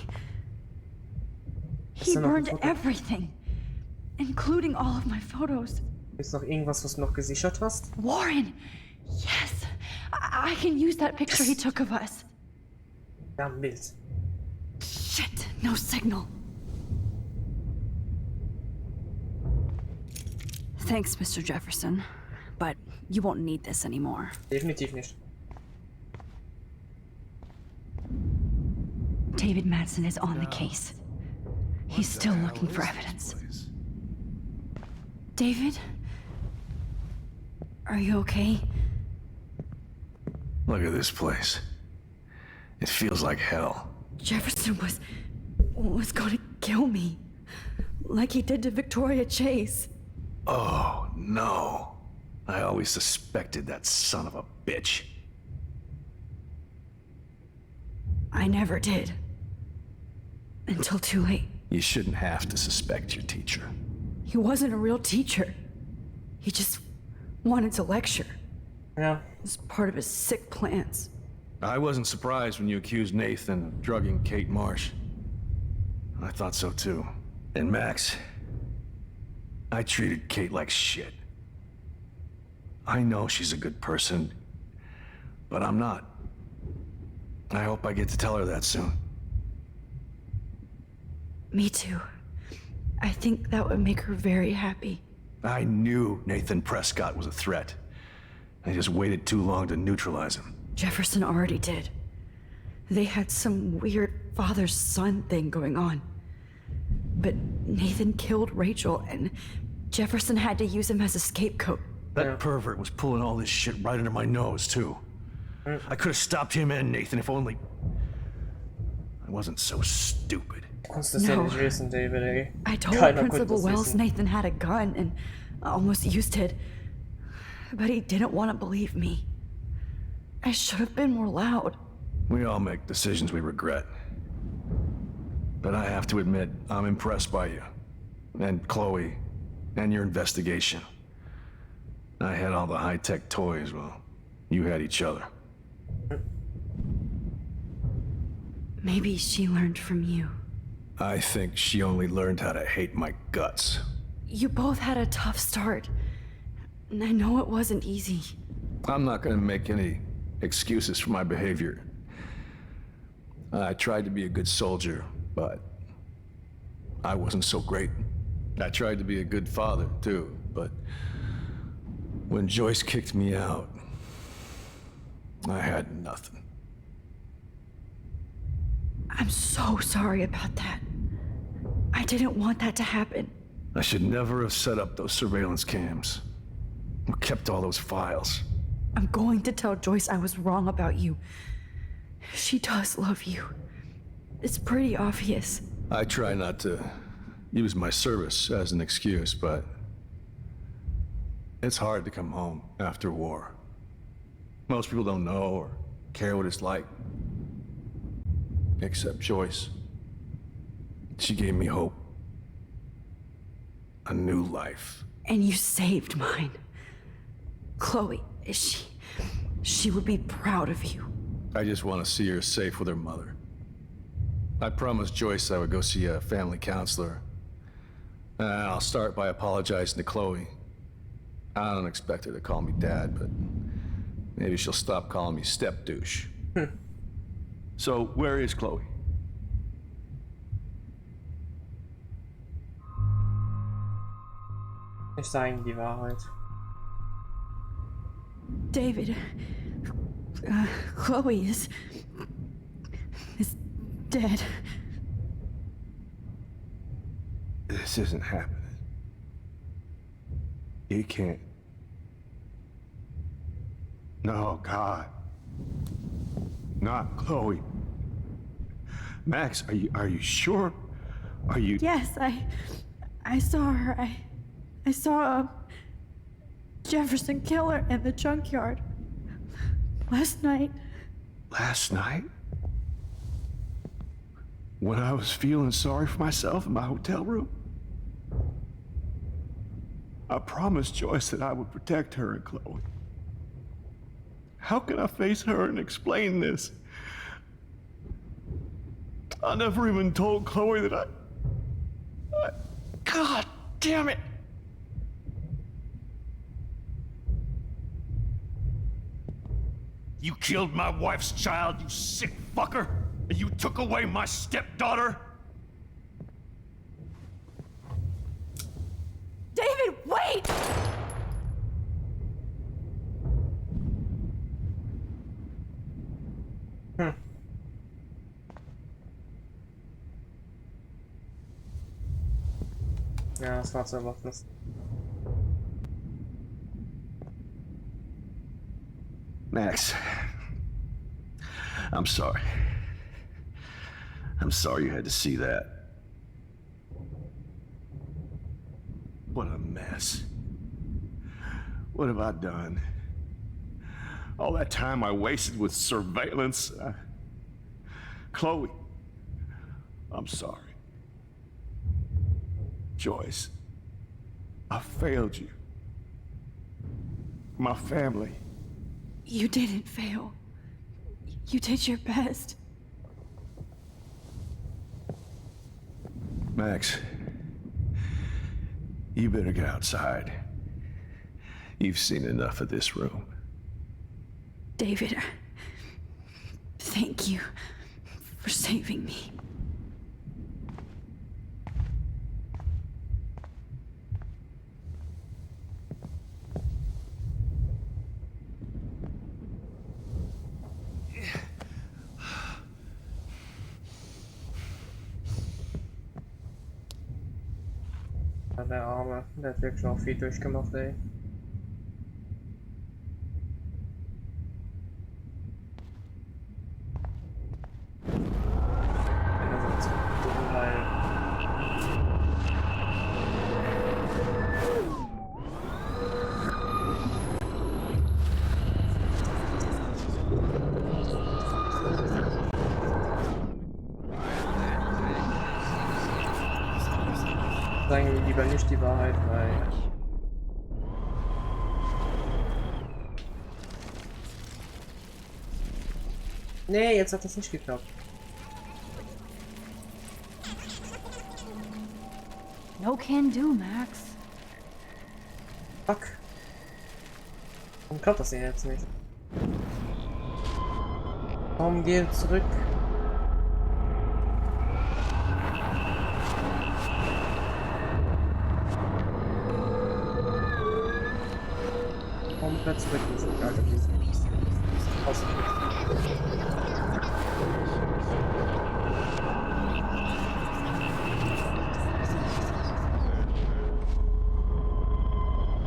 He burned everything, including all of my photos. Ist noch irgendwas, was du noch gesichert hast? Warren! Yes! I can use that picture he took of us. Ja, ein Bild. Shit, no signal. Thanks, Mr. Jefferson, but you won't need this anymore. Definitiv nicht. David Madsen is on the case. He's still looking for evidence. David? Are you okay? Look at this place. It feels like hell. Jefferson was going to kill me. Like he did to Victoria Chase. Oh, no. I always suspected that son of a bitch. I never did. Until too late. You shouldn't have to suspect your teacher. He wasn't a real teacher. He just wanted to lecture. Yeah. It was part of his sick plans. I wasn't surprised when you accused Nathan of drugging Kate Marsh. I thought so too. And Max, I treated Kate like shit. I know she's a good person, but I'm not. I hope I get to tell her that soon. Me too. I think that would make her very happy. I knew Nathan Prescott was a threat. I just waited too long to neutralize him. Jefferson already did. They had some weird father-son thing going on. But Nathan killed Rachel, and Jefferson had to use him as a scapegoat. That pervert was pulling all this shit right under my nose, too. I could have stopped him and Nathan if only I wasn't so stupid. No. I told Principal Wells Nathan had a gun and almost used it, but he didn't want to believe me. I should have been more loud. We all make decisions we regret. But I have to admit, I'm impressed by you. And Chloe. And your investigation. I had all the high-tech toys, well, you had each other. Maybe she learned from you. I think she only learned how to hate my guts. You both had a tough start. And I know it wasn't easy. I'm not gonna make any excuses for my behavior. I tried to be a good soldier, but I wasn't so great. I tried to be a good father, too, but when Joyce kicked me out, I had nothing. I'm so sorry about that. I didn't want that to happen. I should never have set up those surveillance cams. Or kept all those files. I'm going to tell Joyce I was wrong about you. She does love you. It's pretty obvious. I try not to use my service as an excuse, but it's hard to come home after war. Most people don't know or care what it's like. Except Joyce. She gave me hope. A new life. And you saved mine. Chloe, she would be proud of you. I just want to see her safe with her mother. I promised Joyce I would go see a family counselor. I'll start by apologizing to Chloe. I don't expect her to call me dad, but maybe she'll stop calling me step douche. So, where is Chloe? Ich sage ihm die Wahrheit. David, Chloe is dead. This isn't happening. You can't. No, God. Not Chloe. Max, are you sure? Are you? Yes, I saw her. I saw Jefferson kill her in the junkyard last night. Last night? When I was feeling sorry for myself in my hotel room? I promised Joyce that I would protect her and Chloe. How can I face her and explain this? I never even told Chloe that I... God damn it! You killed my wife's child, you sick fucker! And you took away my stepdaughter? David, wait! Ja, das war zu erwarten. Max, I'm sorry. I'm sorry you had to see that. What a mess. What have I done? All that time I wasted with surveillance. Chloe, I'm sorry. Joyce, I failed you. My family. You didn't fail. You did your best. Max, you better get outside. You've seen enough of this room. David, thank you for saving me. der Arme. Der hat wirklich noch viel durchgemacht, ey. Sagen wir lieber nicht die Wahrheit, weil... Nee, jetzt hat das nicht geklappt. No can do, Max. Fuck. Warum klappt das denn jetzt nicht? Warum geht zurück? Komplett zurück müssen, Alter, please.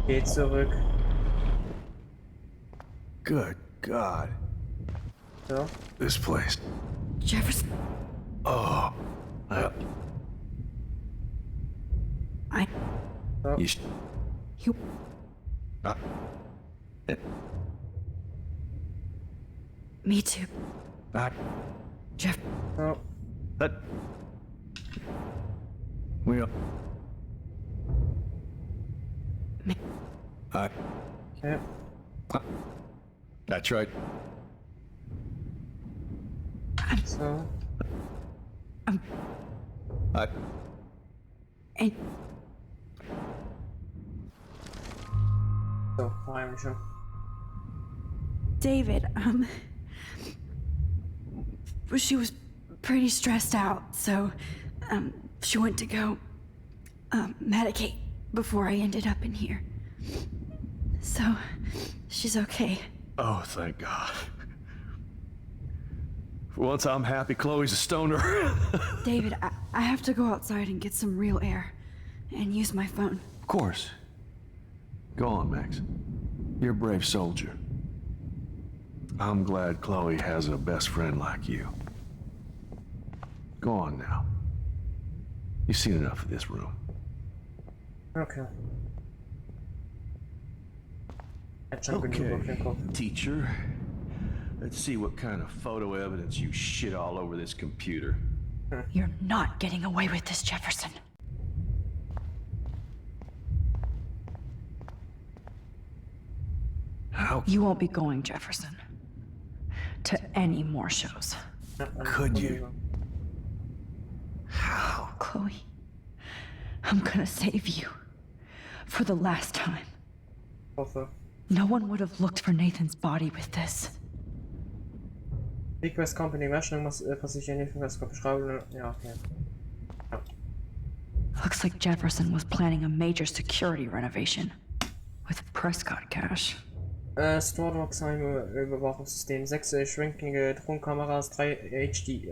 Geht zurück. Good God. So. This place. Jefferson. Oh. I. So. You. Me too. Jeff. Oh. We are. Me. Yeah. That's right. So. And. So, I'm sure. David, she was pretty stressed out, so, she went to go, medicate before I ended up in here. So, she's okay. Oh, thank God. For once I'm happy Chloe's a stoner. David, I have to go outside and get some real air and use my phone. Of course. Go on, Max. You're a brave soldier. I'm glad Chloe has a best friend like you. Go on now. You've seen enough of this room. Okay. Okay, teacher. Let's see what kind of photo evidence you shit all over this computer. You're not getting away with this, Jefferson. How? You won't be going, Jefferson, to any more shows. Could you? How? Chloe, I'm gonna save you. For the last time. Also. No one would have looked for Nathan's body with this. Request Company Rechnung muss versichern, Hilfe beschreiben. Ja, okay. Ja. Looks like Jefferson was planning a major security renovation with Prescott cash. Storedocksheim Überwachungssystem, 6 schwenkende Drohnenkameras, 3 HD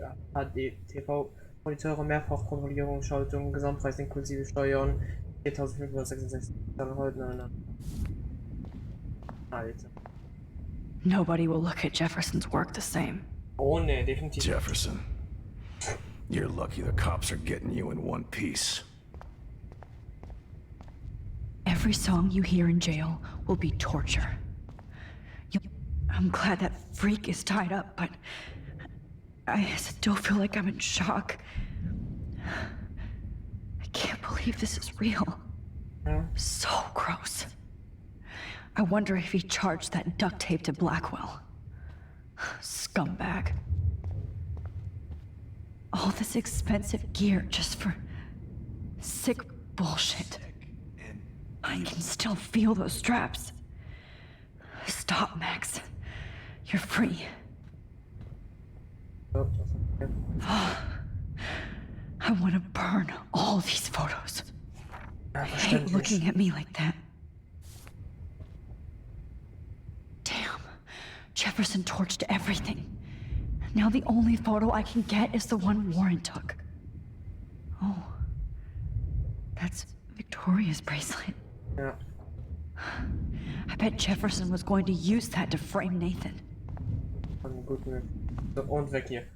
TV Monitore, Mehrfachkontrollierungsschaltung, Gesamtpreis inklusive Steuern 4.566 heute. Alter. Nobody will look at Jefferson's work the same. Oh ne, definitiv. Jefferson, you're lucky the cops are getting you in one piece. Every song you hear in jail will be torture. I'm glad that freak is tied up, but I still feel like I'm in shock. I can't believe this is real. So gross. I wonder if he charged that duct tape to Blackwell. Scumbag. All this expensive gear just for sick bullshit. I can still feel those straps. Stop, Max. You're free. I want to burn all these photos. I hate looking at me like that. Damn. Jefferson torched everything. Now the only photo I can get is the one Warren took. Oh. That's Victoria's bracelet. Ja. I bet Jefferson was going to use that to frame Nathan. Gut, so, und weg hier.